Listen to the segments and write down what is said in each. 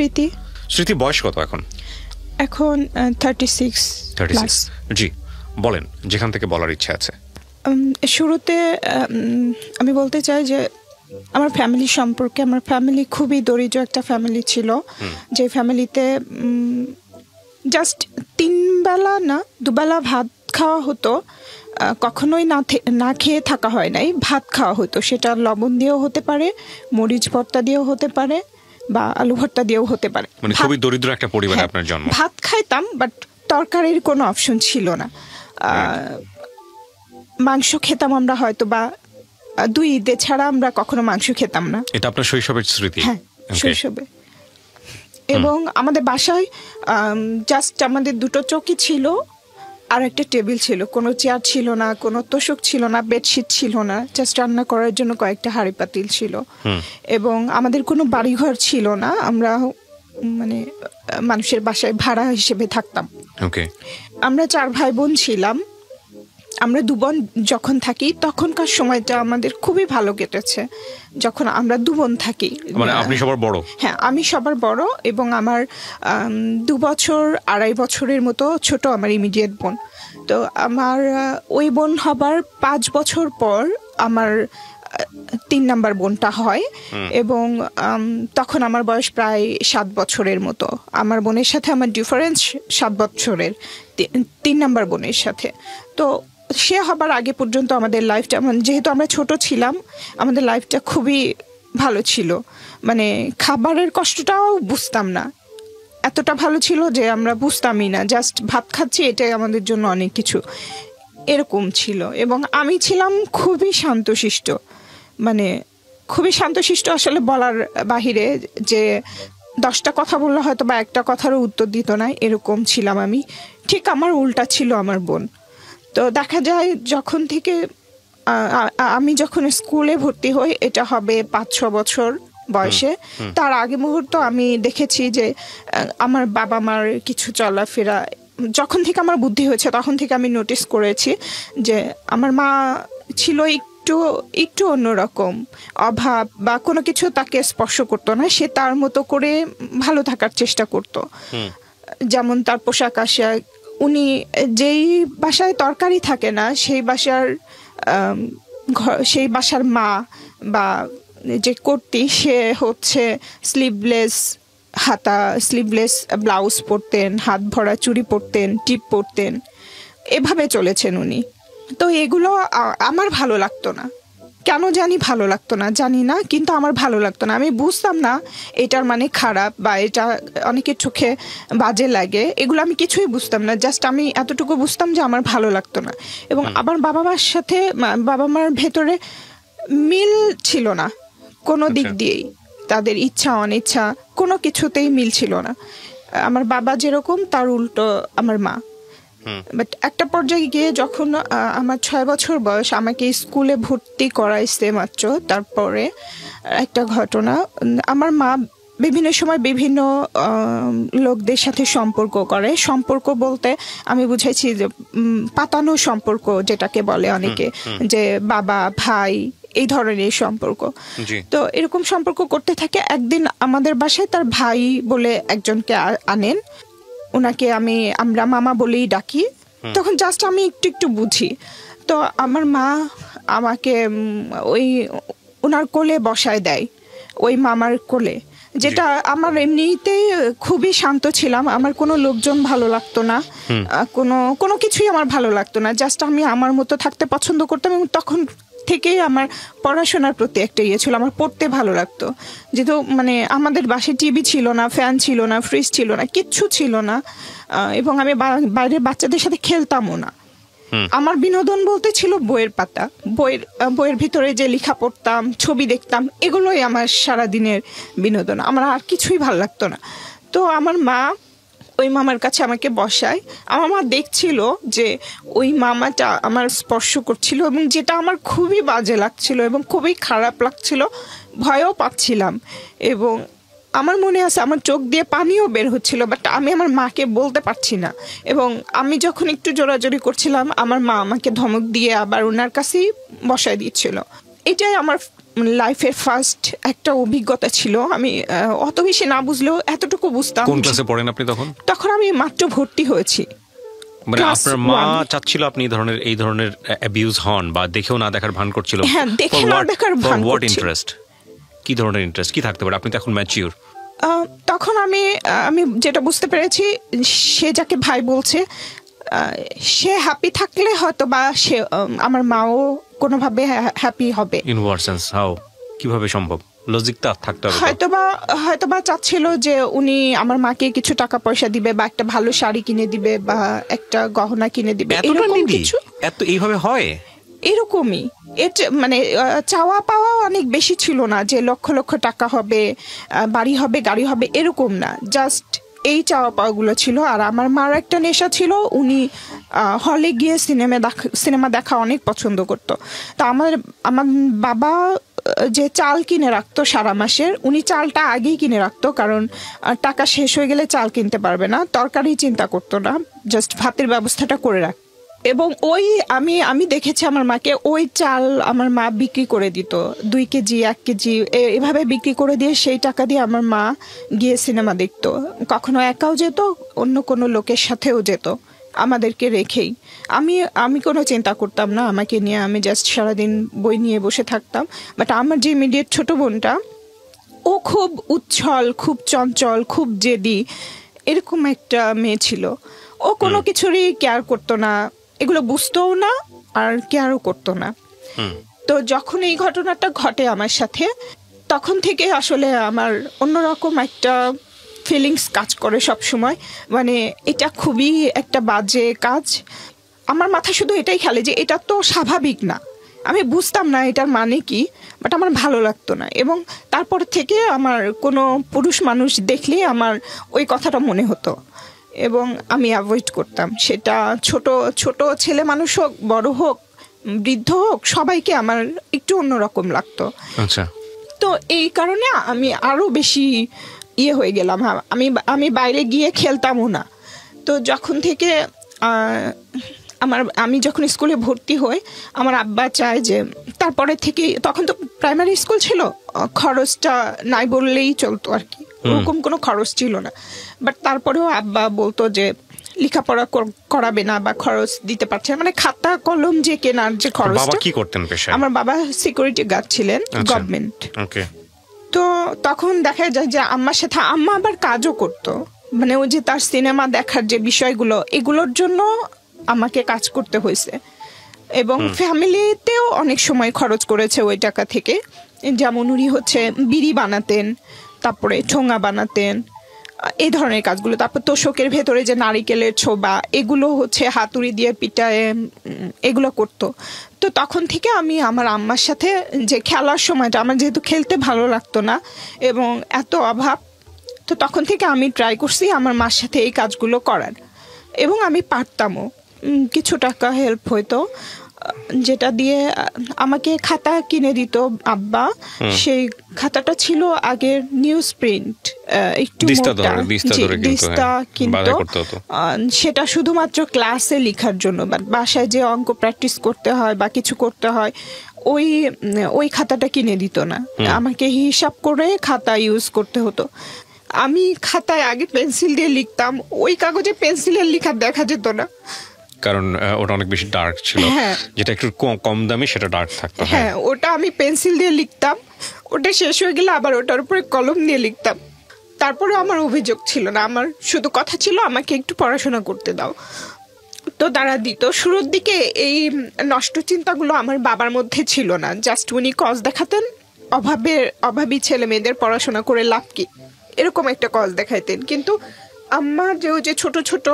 স্মৃতি। স্মৃতি বয়স কত এখন? এখন 36 প্লাস। জি বলেন, যেখান থেকে বলার ইচ্ছা আছে। শুরুতে আমি বলতে চাই যে আমার ফ্যামিলি সম্পর্কে, আমার ফ্যামিলি খুবই দরিদ্র একটা ফ্যামিলি ছিল, যে ফ্যামিলিতে জাস্ট 3 বেলা না 2 বেলা ভাত খাওয়া হতো, কখনোই না খেয়ে থাকা হয় নাই, ভাত খাওয়া হতো। সেটা লবণ দিয়েও হতে পারে, মরিচ ভর্তা দিয়েও হতে পারে, বা আলু ভর্তা দিয়েও হতে পারে। মানে খুবই দরিদ্র একটা পরিবারে আপনার জন্ম। ভাত খাইতাম, বাট তরকারির কোনো অপশন ছিল না। মাংস খেতাম আমরা হয়তো বা 2 ঈদে ছাড়া আমরা কখনো মাংস খেতাম না। এটা আপনার শৈশবের স্মৃতি? হ্যাঁ, শৈশবে। এবং আমাদের বাসায় জাস্ট আমাদের 2টো চৌকি ছিল আর একটা টেবিল ছিল, কোনো চেয়ার ছিল না, কোনো তোষক ছিল না, বেডশিট ছিল না, জাস্ট রান্না করার জন্য কয়েকটা হাঁড়ি পাতিল ছিল। এবং আমাদের কোনো বাড়িঘর ছিল না, আমরা মানে মানুষের বাসায় ভাড়া হিসেবে থাকতাম। আমরা 4 ভাই বোন ছিলাম। আমরা 2 বোন যখন থাকি তখনকার সময়টা আমাদের খুবই ভালো কেটেছে, যখন আমরা 2 বোন থাকি। মানে আপনি সবার বড়? হ্যাঁ, আমি সবার বড়, এবং আমার 2 বছর 2.5 বছরের মতো ছোট আমার ইমিডিয়েট বোন। তো আমার ওই বোন হবার 5 বছর পর আমার 3 নাম্বার বোনটা হয়, এবং তখন আমার বয়স প্রায় 7 বছরের মতো। আমার বোনের সাথে আমার ডিফারেন্স 7 বছরের, 3 নাম্বার বোনের সাথে। তো সে হবার আগে পর্যন্ত আমাদের লাইফটা, যেহেতু আমরা ছোট ছিলাম, আমাদের লাইফটা খুবই ভালো ছিল। মানে খাবারের কষ্টটাও বুঝতাম না, এতটা ভালো ছিল যে আমরা বুঝতামই না, জাস্ট ভাত খাচ্ছি, এটাই আমাদের জন্য অনেক কিছু, এরকম ছিল। এবং আমি ছিলাম খুবই শান্তশিষ্ট, মানে খুবই শান্তশিষ্ট, আসলে বলার বাহিরে, যে 10টা কথা বললে হয়তো বা একটা কথারও উত্তর দিত না, এরকম ছিলাম আমি। ঠিক আমার উল্টা ছিল আমার বোন। তো দেখা যায় যখন থেকে আমি যখন স্কুলে ভর্তি হই, এটা হবে 5-6 বছর বয়সে, তার আগে মুহূর্ত আমি দেখেছি যে আমার বাবা মার কিছু চলাফেরা, যখন থেকে আমার বুদ্ধি হয়েছে তখন থেকে আমি নোটিস করেছি যে আমার মা ছিল একটু অন্যরকম, অভাব বা কোনো কিছু তাকে স্পর্শ করতো না, সে তার মতো করে ভালো থাকার চেষ্টা করতো। যেমন তার পোশাক আশাক, উনি যেই বাসায় তরকারি থাকে না, সেই বাসার মা বা যে কর্ত্রী, সে হচ্ছে স্লিভলেস ব্লাউজ পরতেন, হাত ভরা চুড়ি পরতেন, টিপ পরতেন, এভাবে চলেছেন উনি। তো এগুলো আমার ভালো লাগতো না, কেন জানি ভালো লাগতো না, জানি না, কিন্তু আমার ভালো লাগতো না। আমি বুঝতাম না এটার মানে খারাপ বা এটা অনেকের চোখে বাজে লাগে, এগুলো আমি কিছুই বুঝতাম না। জাস্ট আমি এতটুকু বুঝতাম যে আমার ভালো লাগতো না। এবং আমার বাবা মার সাথে, বাবা মার ভেতরে মিল ছিল না কোনো দিক দিয়েই, তাদের ইচ্ছা অনিচ্ছা কোনো কিছুতেই মিল ছিল না। আমার বাবা যেরকম, তার উল্টো আমার মা। বাট একটা পর্যায়ে গিয়ে যখন আমার 6 বছর বয়স, আমাকে স্কুলে ভর্তি করাইছে মাত্র, তারপরে একটা ঘটনা, আমার মা বিভিন্ন সময় বিভিন্ন লোকদের সাথে সম্পর্ক করে। সম্পর্ক বলতে আমি বুঝাইছি যে পাতানো সম্পর্ক, যেটাকে বলে অনেকে, যে বাবা ভাই, এই ধরনের সম্পর্ক। তো এরকম সম্পর্ক করতে থাকে। একদিন আমাদের বাসায় তার ভাই বলে একজনকে আনেন, ওনাকে আমরা মামা বলেই ডাকি। তখন জাস্ট আমি একটু বুঝি। তো আমার মা আমাকে ওনার কোলে বসায় দেয়, ওই মামার কোলে, যেটা আমার এমনিতে খুবই শান্ত ছিলাম, আমার কোনো লোকজন ভালো লাগতো না, কোনো কিছুই আমার ভালো লাগতো না, জাস্ট আমি আমার মতো থাকতে পছন্দ করতাম। এবং তখন থেকেই আমার পড়াশোনার প্রতি একটা ইয়ে ছিল, আমার পড়তে ভালো লাগতো। যেহেতু মানে আমাদের বাসায় টিভি ছিল না, ফ্যান ছিল না, ফ্রিজ ছিল না, কিচ্ছু ছিল না, এবং আমি বাইরের বাচ্চাদের সাথে খেলতামও না। আমার বিনোদন বলতে ছিল বইয়ের পাতা, বইয়ের ভিতরে যে লেখা পড়তাম, ছবি দেখতাম, এগুলোই আমার সারাদিনের বিনোদন, আমার আর কিছুই ভালো লাগতো না। তো আমার মা ওই মামার কাছে আমাকে বসায়। আমার মা দেখছিল যে ওই মামাটা আমার স্পর্শ করছিল, এবং যেটা আমার খুবই বাজে লাগছিল এবং খুবই খারাপ লাগছিল, ভয়ও পাচ্ছিলাম। এবং আমার মনে আছে আমার চোখ দিয়ে পানিও বের হচ্ছিল, বাট আমি আমার মাকে বলতে পারছি না। এবং আমি যখন একটু জোরাজোরি করছিলাম, আমার মা আমাকে ধমক দিয়ে আবার ওনার কাছেই বসায় দিচ্ছিল। এটাই আমার লাইফের ফার্স্ট একটা অভিজ্ঞতা ছিল। আমি অত বেশি না বুঝলেও এতটুকু বুঝতাম। কোন ক্লাসে পড়েন আপনি তখন? তখন আমি মাত্র ভর্তি হয়েছি। মানে Class আপনার মা 1 চাচ্ছিল আপনি এই ধরনের অ্যাবিউজ হন, বা দেখেও না দেখার ভান করছিল? হ্যাঁ, দেখে না দেখার ভান হোয়াট করছিল। ইন্টারেস্ট, কি ধরনের ইন্টারেস্ট কি থাকতে পারে? আপনি তো এখন ম্যাচিউর। তখন আমি যেটা বুঝতে পেরেছি, সে যাকে ভাই বলছে সে হ্যাপি থাকলে হয়তো বা সে আমার মাও কোনোভাবে হ্যাপি হবে। ইন হোয়াট সেন্স, হাউ, কিভাবে সম্ভব? লজিকটা থাকতে হবে। হয়তোবা চাচ্ছিল যে উনি আমার মাকে কিছু টাকা পয়সা দিবে, বা একটা ভালো শাড়ি কিনে দিবে, বা একটা গহনা কিনে দিবে, এরকম কিছু। এত এইভাবে হয়? এরকমই। মানে চাওয়া পাওয়া অনেক বেশি ছিল না যে লক্ষ লক্ষ টাকা হবে, বাড়ি হবে, গাড়ি হবে, এরকম না। জাস্ট এই চাওয়া পাওয়াগুলো ছিল। আর আমার মার একটা নেশা ছিল, উনি হলে গিয়ে সিনেমা দেখা অনেক পছন্দ করতো। তো আমার বাবা যে চাল কিনে রাখতো সারা মাসের, উনি চালটা আগেই কিনে রাখতো, কারণ টাকা শেষ হয়ে গেলে চাল কিনতে পারবে না। তরকারি চিন্তা করতো না, জাস্ট ভাতের ব্যবস্থাটা করে রাখ। এবং আমি দেখেছি আমার মাকে, ওই চাল আমার মা বিক্রি করে দিত, 2 কেজি 1 কেজি এভাবে বিক্রি করে দিয়ে সেই টাকা দিয়ে আমার মা গিয়ে সিনেমা দেখতো। কখনো একাও যেত, অন্য কোনো লোকের সাথেও যেত, আমাদেরকে রেখেই। আমি কোনো চিন্তা করতাম না আমাকে নিয়ে, আমি জাস্ট সারাদিন বই নিয়ে বসে থাকতাম। বাট আমার যে ইমিডিয়েট ছোট বোনটা, ও খুব উচ্ছল, খুব চঞ্চল, খুব জেদি, এরকম একটা মেয়ে ছিল। ও কোনো কিছুরই কেয়ার করতো না, এগুলো বুঝতোও না, আর কেয়ারও করতো না। তো যখন এই ঘটনাটা ঘটে আমার সাথে, তখন থেকে আসলে আমার অন্যরকম একটা ফিলিংস কাজ করে সব সময়। মানে এটা খুবই একটা বাজে কাজ। আমার মাথা শুধু এটাই খেলে যে এটা তো স্বাভাবিক না। আমি বুঝতাম না এটার মানে কি, বাট আমার ভালো লাগতো না। এবং তারপর থেকে আমার কোনো পুরুষ মানুষ দেখলে আমার ওই কথাটা মনে হতো, এবং আমি অ্যাভয়েড করতাম। সেটা ছোট ছোট ছেলে মানুষ হোক, বড় হোক, বৃদ্ধ হোক, সবাইকে আমার একটু অন্যরকম লাগতো। আচ্ছা। তো এই কারণে আমি আরো বেশি হয়ে গেলাম। আমি বাইরে গিয়ে খেলতামও না। তো যখন থেকে আমি যখন স্কুলে ভর্তি হই, আমার আব্বা চায় যে তারপরে থেকে, তখন তো প্রাইমারি স্কুল ছিল, খরচটা নাই বললেই চলতো আর কি, ওরকম কোনো খরচ ছিল না। বাট তারপরেও আব্বা বলতো যে লেখাপড়া করাবে না, বা খরচ দিতে পারছে না, মানে খাতা কলম যে কেনার যে খরচটা। কি করতেন পেশায়? আমার বাবা সিকিউরিটি গার্ড ছিলেন, গভর্নমেন্ট। ওকে। তো তখন দেখা যায় যে আম্মার সাথে, আম্মা আবার কাজও করতো, মানে ওই যে তার সিনেমা দেখার যে বিষয়গুলো, এগুলোর জন্য আমাকে কাজ করতে হয়েছে। এবং ফ্যামিলিতেও অনেক সময় খরচ করেছে ওই টাকা থেকে। যেমন উনি বিড়ি বানাতেন, তারপরে ঠোঙা বানাতেন, এই ধরনের কাজগুলো। তারপর তোষকের ভেতরে যে নারিকেলের ছোবা, এগুলো হাতুড়ি দিয়ে পিটায়, এগুলো করতো। তো তখন থেকে আমি আমার আম্মার সাথে যে খেলার সময়টা, আমার যেহেতু খেলতে ভালো লাগতো না এবং এত অভাব, তো তখন থেকে আমি ট্রাই করছি আমার মার সাথে এই কাজগুলো করার, এবং আমি পারতামও। কিছু টাকা হেল্প হইতো, যেটা দিয়ে আমাকে খাতা কিনে দিত আব্বা। সেই খাতাটা ছিল আগের নিউজ প্রিন্ট, একটু দিস্তা, কিন্তু সেটা শুধুমাত্র ক্লাসে লেখার জন্য, বাসায় যে অঙ্ক প্র্যাকটিস করতে হয় বা কিছু করতে হয়, ওই খাতাটা কিনে দিত না, আমাকে হিসাব করে খাতা ইউজ করতে হতো। আমি খাতায় আগে পেন্সিল দিয়ে লিখতাম, ওই কাগজে পেন্সিলের লেখা দেখা যেত না, কারণ ওটা অনেক বেশি ডার্ক ছিল। যেটা একটু কম দামি সেটা ডার্ক থাকতো। হ্যাঁ, ওটা আমি পেন্সিল দিয়ে লিখতাম, ওটা শেষ হয়ে গেলে আবার ওটার উপরে কলম দিয়ে লিখতাম। তারপরে আমার অভিযোগ ছিল না, আমার শুধু কথা ছিল আমাকে একটু পড়াশোনা করতে দাও। তো তারা দিত। শুরুর দিকে এই নষ্ট চিন্তাগুলো আমার বাবার মধ্যে ছিল না, জাস্ট উনি কজ দেখাতেন, অভাবী ছেলে মেয়েদের পড়াশোনা করে লাভ কি, এরকম একটা কজ দেখাইতেন। কিন্তু আমার যে ছোট ছোট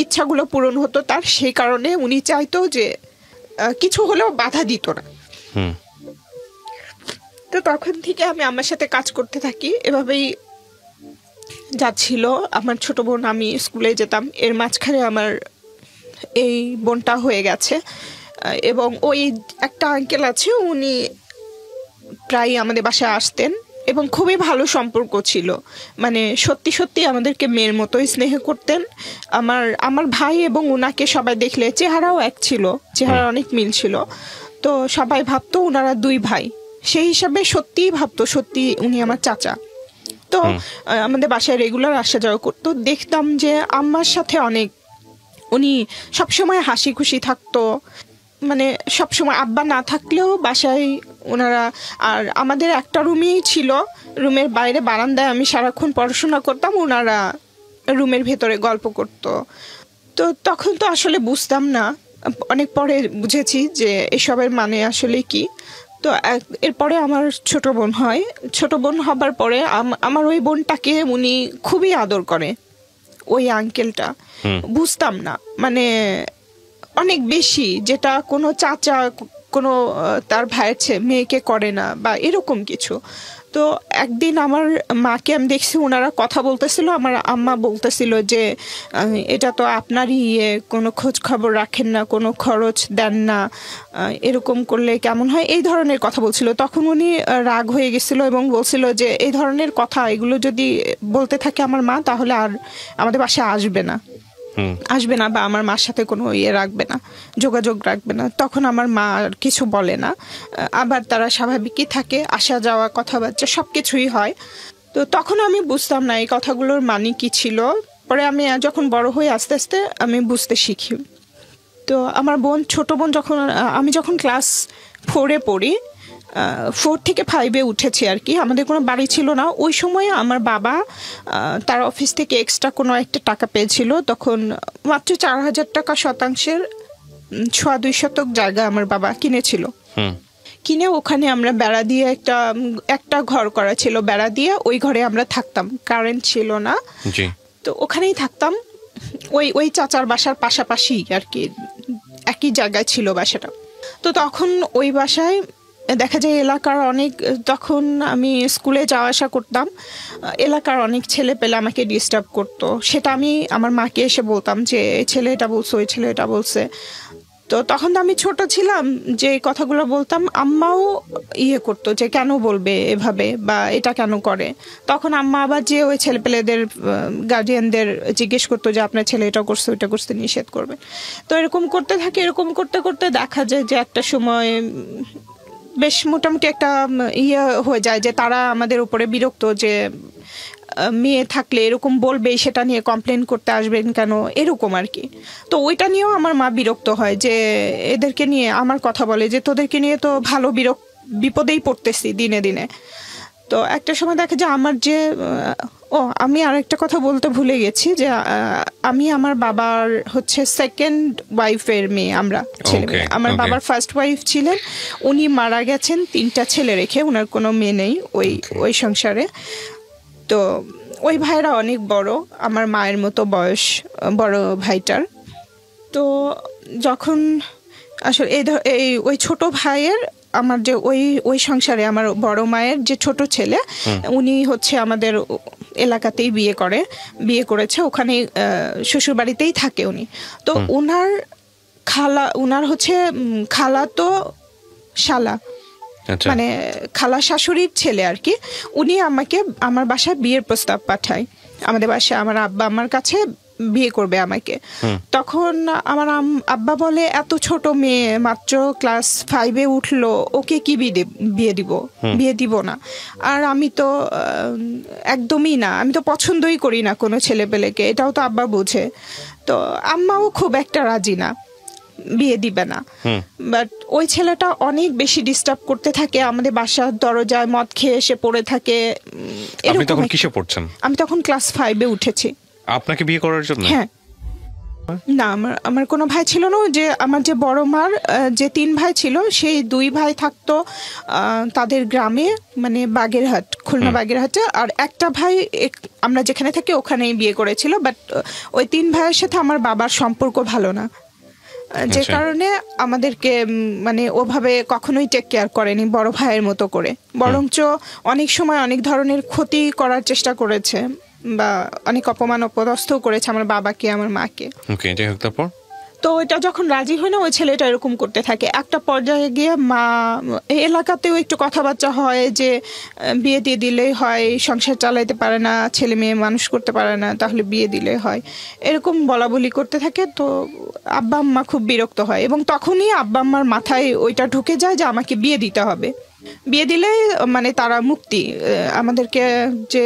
ইচ্ছাগুলো পূরণ হতো তার, সেই কারণে উনি চাইতো যে কিছু হলেও বাধা দিত না। তো তখন থেকে আমি আমার সাথে কাজ করতে থাকি, এভাবেই যাচ্ছিল। আমার ছোট বোন, আমি স্কুলে যেতাম, এর মাঝখানে আমার এই বোনটা হয়ে গেছে। এবং ওই একটা আঙ্কেল আছে, উনি প্রায় আমাদের বাসায় আসতেন এবং খুবই ভালো সম্পর্ক ছিল, মানে সত্যি সত্যি আমাদেরকে মেয়ের মতোই স্নেহ করতেন। আমার ভাই এবং ওনাকে সবাই দেখলে, চেহারাও এক ছিল, চেহারা অনেক মিল ছিল, তো সবাই ভাবতো ওনারা 2 ভাই। সেই হিসাবে সত্যিই ভাবতো সত্যি উনি আমার চাচা। তো আমাদের বাসায় রেগুলার আসা যাওয়া করতো, দেখতাম যে আম্মার সাথে অনেক উনি সবসময় হাসি খুশি থাকতো, মানে সবসময় আব্বা না থাকলেও বাসায় ওনারা। আর আমাদের একটা রুমেই ছিল, রুমের বাইরে বারান্দায় আমি সারাক্ষণ পড়াশোনা করতাম, ওনারা রুমের ভেতরে গল্প করতো। তো তখন তো আসলে বুঝতাম না, অনেক পরে বুঝেছি যে এসবের মানে আসলে কি। তো এরপরে আমার ছোট বোন হয়, ছোট বোন হবার পরে আমার ওই বোনটাকে উনি খুবই আদর করে, ওই আঙ্কেলটা। বুঝতাম না, মানে অনেক বেশি, যেটা কোনো চাচা কোনো তার ভাইয়ের মেয়েকে করে না বা এরকম কিছু। তো একদিন আমার মাকে আমি দেখছি ওনারা কথা বলতেছিল, আমার আম্মা বলতেছিল যে এটা তো আপনারই কোনো খোঁজ খবর রাখেন না, কোনো খরচ দেন না, এরকম করলে কেমন হয়, এই ধরনের কথা বলছিল। তখন উনি রাগ হয়ে গেছিল এবং বলছিল যে এই ধরনের কথা এগুলো যদি বলতে থাকে আমার মা, তাহলে আর আমাদের বাসায় আসবে না বা আমার মার সাথে কোনো রাখবে না, যোগাযোগ রাখবে না। তখন আমার মা আর কিছু বলে না, আবার তারা স্বাভাবিকই থাকে, আসা যাওয়া কথাবার্তা সব কিছুই হয়। তো তখন আমি বুঝতাম না এই কথাগুলোর মানে কি ছিল। পরে আমি যখন বড় হয়ে আস্তে আস্তে আমি বুঝতে শিখি। তো আমার বোন, ছোট বোন, আমি যখন ক্লাস 4-এ পড়ি, 4 থেকে 5-এ উঠেছি আর কি, আমাদের কোনো বাড়ি ছিল না ওই সময়। আমার বাবা তার অফিস থেকে এক্সট্রা কোনো একটা টাকা পেয়েছিল, তখন মাত্র 4,000 টাকা শতাংশের 2 শতক জায়গা আমার বাবা কিনেছিল। কিনে ওখানে আমরা বেড়া দিয়ে একটা ঘর করা ছিল, বেড়া দিয়ে ওই ঘরে আমরা থাকতাম, কারেন্ট ছিল না, তো ওখানেই থাকতাম। ওই চাচার বাসার পাশাপাশি আর কি, একই জায়গায় ছিল বাসাটা। তো তখন ওই বাসায় দেখা যায় এলাকার অনেক, তখন আমি স্কুলে যাওয়া আসা করতাম, এলাকার অনেক ছেলে পেলে আমাকে ডিস্টার্ব করতো। সেটা আমি আমার মাকে এসে বলতাম যে এই ছেলে এটা বলছে, ওই ছেলে এটা বলছে। তো তখন তো আমি ছোট ছিলাম, যে কথাগুলো বলতাম আম্মাও করতো যে কেন বলবে এভাবে বা এটা কেন করে। তখন আম্মা আবার যে ওই ছেলেপেলেদের গার্জিয়ানদের জিজ্ঞেস করতো যে আপনার ছেলে এটা করছে ওইটা করতে, নিষেধ করবে। তো এরকম করতে থাকে, এরকম করতে করতে দেখা যায় যে একটা সময় বেশ মোটামুটি একটা হয়ে যায় যে তারা আমাদের উপরে বিরক্ত, যে মেয়ে থাকলে এরকম বলবে, সেটা নিয়ে কমপ্লেন করতে আসবেন কেন, এরকম আর কি। তো ওইটা নিয়েও আমার মা বিরক্ত হয়, যে এদেরকে নিয়ে আমার কথা বলে যে তোদেরকে নিয়ে তো ভালো বিপদেই পড়তেছি দিনে দিনে। তো একটা সময় দেখা যায় আমার যে আমি আরেকটা কথা বলতে ভুলে গেছি, যে আমি আমার বাবার হচ্ছে সেকেন্ড ওয়াইফের মেয়ে, আমরা ছেলে মেয়ে। আমার বাবার ফার্স্ট ওয়াইফ ছিলেন, উনি মারা গেছেন 3টা ছেলে রেখে, ওনার কোনো মেয়ে নেই ওই সংসারে। তো ওই ভাইরা অনেক বড়, আমার মায়ের মতো বয়স বড় ভাইটার। তো যখন আসলে ওই ছোট ভাইয়ের, আমার যে ওই সংসারে আমার বড় মায়ের যে ছোট ছেলে, উনি হচ্ছে আমাদের এলাকাতেই বিয়ে করেছে, ওখানে শ্বশুর বাড়িতেই থাকে উনি। তো উনার হচ্ছে খালা তো শালা, মানে খালা শাশুড়ির ছেলে আর কি। উনি আমাকে আমার বাসায় বিয়ের প্রস্তাব পাঠায়, আমাদের বাসায় আমার আব্বা আমার কাছে বিয়ে করবে আমাকে। তখন আমার আব্বা বলে এত ছোট মেয়ে, মাত্র ক্লাস 5-এ উঠলো, ওকে কি বিয়ে দিব না। আর আমি তো একদমই না, আমি তো পছন্দই করি না কোনো ছেলেপেলেকে, এটাও তো আব্বা বুঝে। তো আম্মাও খুব একটা রাজি না, বিয়ে দিবে না। বাট ওই ছেলেটা অনেক বেশি ডিস্টার্ব করতে থাকে, আমাদের বাসার দরজায় মদ খেয়ে এসে পড়ে থাকে। আপনি তখন কিসে পড়ছেন? আমি তখন ক্লাস 5-এ উঠেছি। আপনাকে বিয়ে করার জন্য? হ্যাঁ, না আমার কোনো ভাই ছিল না। যে আমার যে বড় মার যে 3 ভাই ছিল, সেই 2 ভাই থাকতো তাদের গ্রামে, মানে বাগেরহাট, খুলনা বাগেরহাটে। আর একটা ভাই আমরা যেখানে থাকি ওখানেই বিয়ে করেছিল। বাট ওই 3 ভাইয়ের সাথে আমার বাবার সম্পর্ক ভালো না, যে কারণে আমাদেরকে মানে ওভাবে কখনোই টেক কেয়ার করেনি বড় ভাইয়ের মতো করে, বরঞ্চ অনেক সময় অনেক ধরনের ক্ষতি করার চেষ্টা করেছে বা অনেক অপমান অপদস্থ করেছে আমার বাবাকে, আমার মাকে। তো এটা যখন রাজি হয় না, ওই ছেলেটা এরকম করতে থাকে। একটা পর্যায়ে গিয়ে মা, এলাকাতেও একটু কথাবার্তা হয় যে বিয়ে দিয়ে দিলেই হয়, সংসার চালাইতে পারে না, ছেলে মেয়ে মানুষ করতে পারে না, তাহলে বিয়ে দিলে হয়, এরকম বলা বলি করতে থাকে। তো আব্বা আম্মা খুব বিরক্ত হয় এবং তখনই আব্বা আম্মার মাথায় ওইটা ঢুকে যায় যে আমাকে বিয়ে দিতে হবে, বিয়ে দিলে মানে তারা মুক্তি, আমাদেরকে যে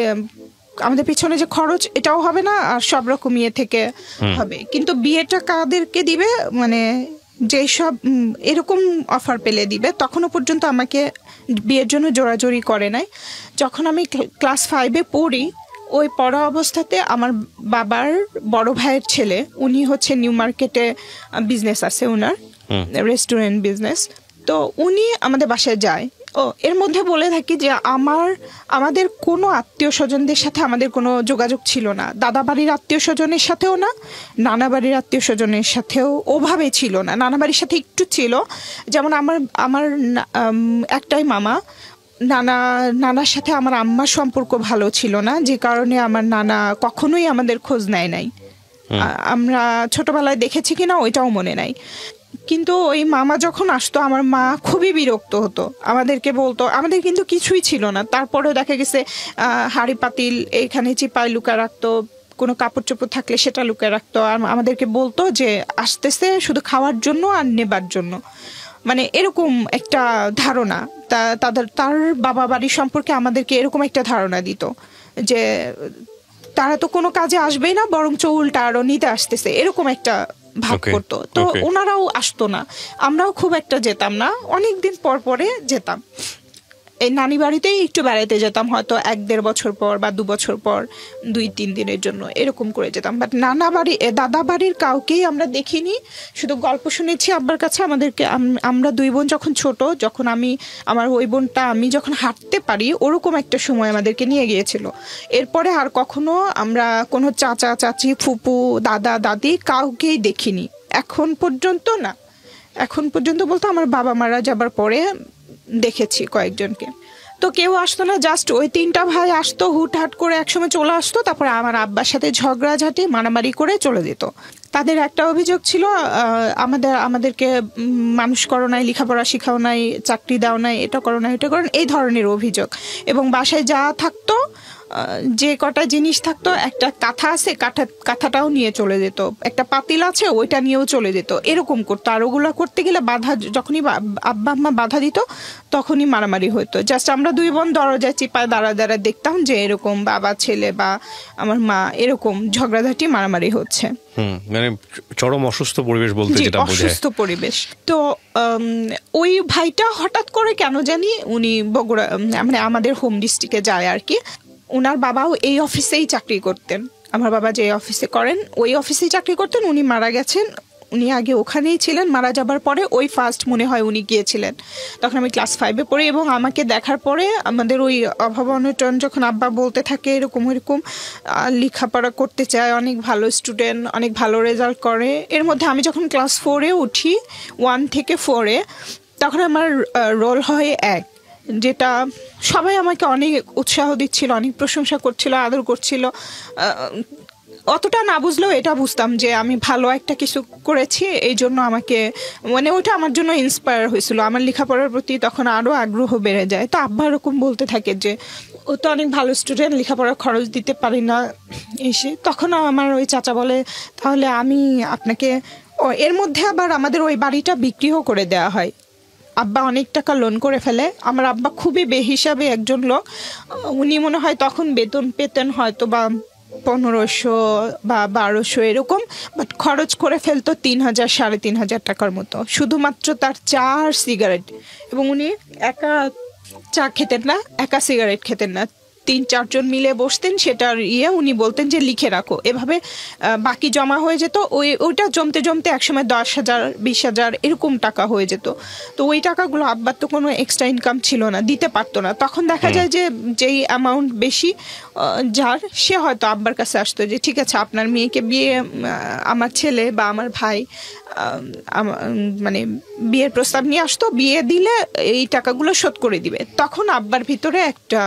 আমাদের পিছনে যে খরচ এটাও হবে না, আর সব রকম ইয়ে থেকে হবে। কিন্তু বিয়েটা কাদেরকে দিবে, মানে যেসব এরকম অফার পেলে দিবে। তখনও পর্যন্ত আমাকে বিয়ের জন্য জোরাজোরি করে নাই। যখন আমি ক্লাস 5-এ পড়ি, ওই পড়া অবস্থাতে আমার বাবার বড় ভাইয়ের ছেলে, উনি হচ্ছে নিউ মার্কেটে বিজনেস আছে ওনার, রেস্টুরেন্ট বিজনেস। তো উনি আমাদের বাসায় যায়। এর মধ্যে বলে থাকি যে আমাদের কোনো আত্মীয় স্বজনদের সাথে আমাদের কোনো যোগাযোগ ছিল না। দাদা বাড়ির আত্মীয় স্বজনের সাথেও না, নানা বাড়ির আত্মীয় স্বজনের সাথেও ওভাবে ছিল না। নানা বাড়ির সাথে একটু ছিল, যেমন আমার একটাই মামা, নানার সাথে আমার আম্মার সম্পর্ক ভালো ছিল না, যে কারণে আমার নানা কখনোই আমাদের খোঁজ নেয় নাই। আমরা ছোটবেলায় দেখেছি কিনা ওইটাও মনে নাই। কিন্তু ওই মামা যখন আসতো আমার মা খুবই বিরক্ত হতো, আমাদেরকে বলতো, আমাদের কিন্তু কিছুই ছিল না, তারপরেও দেখা গেছে হাঁড়ি পাতিল এখানে চিপায় লুকায় রাখতো, কোনো কাপড় চোপড় থাকলে সেটা লুকায় রাখতো, আর আমাদেরকে বলতো যে আসতেছে শুধু খাওয়ার জন্য আর নেবার জন্য। মানে এরকম একটা ধারণা, তার বাবা বাড়ি সম্পর্কে আমাদেরকে এরকম একটা ধারণা দিত যে তারা তো কোনো কাজে আসবেই না, বরঞ্চ উল্টা আরো নিতে আসতেছে, এরকম একটা ভাব করতো। তো ওনারাও আসতো না, আমরাও খুব একটা যেতাম না, অনেকদিন পর পরে যেতাম। এই নানি বাড়িতেই একটু বেড়াতে যেতাম, হয়তো 1-1.5 বছর পর বা 2 বছর পর 2-3 দিনের জন্য এরকম করে যেতাম। বাট নানা বাড়ি, দাদা বাড়ির কাউকেই আমরা দেখিনি, শুধু গল্প শুনেছি আব্বার কাছে। আমাদেরকে আমরা 2 বোন যখন ছোট, যখন আমার ওই বোনটা আমি যখন হাঁটতে পারি ওরকম একটা সময় আমাদেরকে নিয়ে গিয়েছিল। এরপরে আর কখনো আমরা কোনো চাচা চাচি, ফুপু, দাদা দাদি কাউকেই দেখিনি এখন পর্যন্ত। না, এখন পর্যন্ত বলতে আমার বাবা মারা যাবার পরে দেখেছি কয়েকজনকে। তো কেউ আসতো না, জাস্ট ওই 3টা ভাই আসতো, হুটহাট করে একসময় চলে আসতো, তারপরে আমার আব্বার সাথে ঝগড়াঝাটি মারামারি করে চলে যেত। তাদের একটা অভিযোগ ছিল, আমাদেরকে মানুষ করো নাই, লেখাপড়া শিখাও নাই, চাকরি দাও নাই, এটা করো না, এটা করো না, এই ধরনের অভিযোগ। এবং বাসায় যা থাকতো, যে কটা জিনিস থাকতো, একটা কাঁথা আছে, কাঁথাটাও নিয়ে চলে যেত, একটা পাতিল আছে ওইটা নিয়েও চলে যেত, এরকম করতো। আর ওগুলো করতে গেলে যখনই আব্বা আম্মা বাধা দিত তখনই মারামারি হতো। জাস্ট আমরা 2 বোন দরজায় চিপায় দাঁড়া দেখতাম যে এরকম বাবা ছেলে বা আমার মা এরকম ঝগড়াঝাটি মারামারি হচ্ছে। মানে চরম অসুস্থ পরিবেশ বলতে যেটা বোঝায়, অসুস্থ পরিবেশ। তো ওই ভাইটা হঠাৎ করে কেন জানি উনি বগুড়া, মানে আমাদের হোম ডিস্ট্রিক্টে যায় আর কি। ওনার বাবাও এই অফিসেই চাকরি করতেন, আমার বাবা যে অফিসে করেন ওই অফিসেই চাকরি করতেন। উনি মারা গেছেন, উনি আগে ওখানেই ছিলেন, মারা যাবার পরে ওই ফার্স্ট মনে হয় উনি গিয়েছিলেন। তখন আমি ক্লাস 5-এ পড়ি, এবং আমাকে দেখার পরে আমাদের ওই অভাব অনটন যখন আব্বা বলতে থাকে এরকম লেখাপড়া করতে চায়, অনেক ভালো স্টুডেন্ট, অনেক ভালো রেজাল্ট করে। এর মধ্যে আমি যখন ক্লাস 4-এ উঠি, 1 থেকে 4-এ, তখন আমার রোল হয় 1, যেটা সবাই আমাকে অনেক উৎসাহ দিচ্ছিল, অনেক প্রশংসা করছিল, আদর করছিল। অতটা না বুঝলেও এটা বুঝতাম যে আমি ভালো একটা কিছু করেছি, এই জন্য আমাকে, মানে ওটা আমার জন্য ইন্সপায়ার হয়েছিল। আমার লেখাপড়ার প্রতি তখন আরো আগ্রহ বেড়ে যায়। তো আব্বা এরকম বলতে থাকে যে ও তো অনেক ভালো স্টুডেন্ট, লেখাপড়ার খরচ দিতে পারি না এসে। তখন আমার ওই চাচা বলে, তাহলে আমি আপনাকে, এর মধ্যে আবার আমাদের ওই বাড়িটা বিক্রিও করে দেওয়া হয়। আব্বা অনেক টাকা লোন করে ফেলে। আমার আব্বা খুবই বেহিসাবে একজন লোক, উনি মনে হয় তখন বেতন পেতেন হয়তো বা 1500 বা 1200 এরকম, বাট খরচ করে ফেলতো 3000-3500 টাকার মতো, শুধুমাত্র তার চা আর সিগারেট। এবং উনি একা চা খেতেন না, একা সিগারেট খেতেন না, 3-4 জন মিলে বসতেন, সেটার উনি বলতেন যে লিখে রাখো। এভাবে বাকি জমা হয়ে যেত, ওইটা জমতে জমতে একসময় 10,000-20,000 এরকম টাকা হয়ে যেত। তো ওই টাকাগুলো আব্বার তো কোনো এক্সট্রা ইনকাম ছিল না, দিতে পারতো না। তখন দেখা যায় যে যেই অ্যামাউন্ট বেশি যার, সে হয়তো আব্বার কাছে আসতো যে ঠিক আছে আপনার মেয়েকে বিয়ে, আমার ছেলে বা আমার ভাই মানে বিয়ের প্রস্তাব নিয়ে আসতো, বিয়ে দিলে এই টাকাগুলো শোধ করে দিবে। তখন আব্বার ভিতরে একটা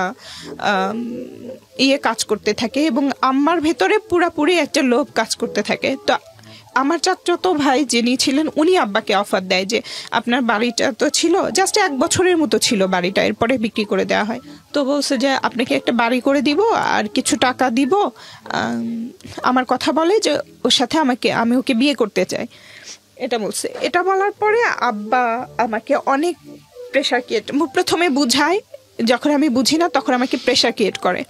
কাজ করতে থাকে, এবং আম্মার ভেতরে পুরাপুরি একটা লোভ কাজ করতে থাকে। তো আমার চাচাতো ভাই যিনি ছিলেন, উনি আব্বাকে অফার দেয় যে আপনার বাড়িটা তো ছিল জাস্ট 1 বছরের মতো ছিল বাড়িটা, এরপরে বিক্রি করে দেওয়া হয়। তো বলছে যে আপনাকে একটা বাড়ি করে দিব আর কিছু টাকা দিব। আমার কথা বলে যে ওর সাথে আমি ওকে বিয়ে করতে চাই, এটা বলছে। এটা বলার পরে আব্বা আমাকে অনেক প্রেশার ক্রিয়েট, প্রথমে বুঝায়, যখন আমি বুঝি না তখন আমাকে প্রেশার ক্রিয়েট করে,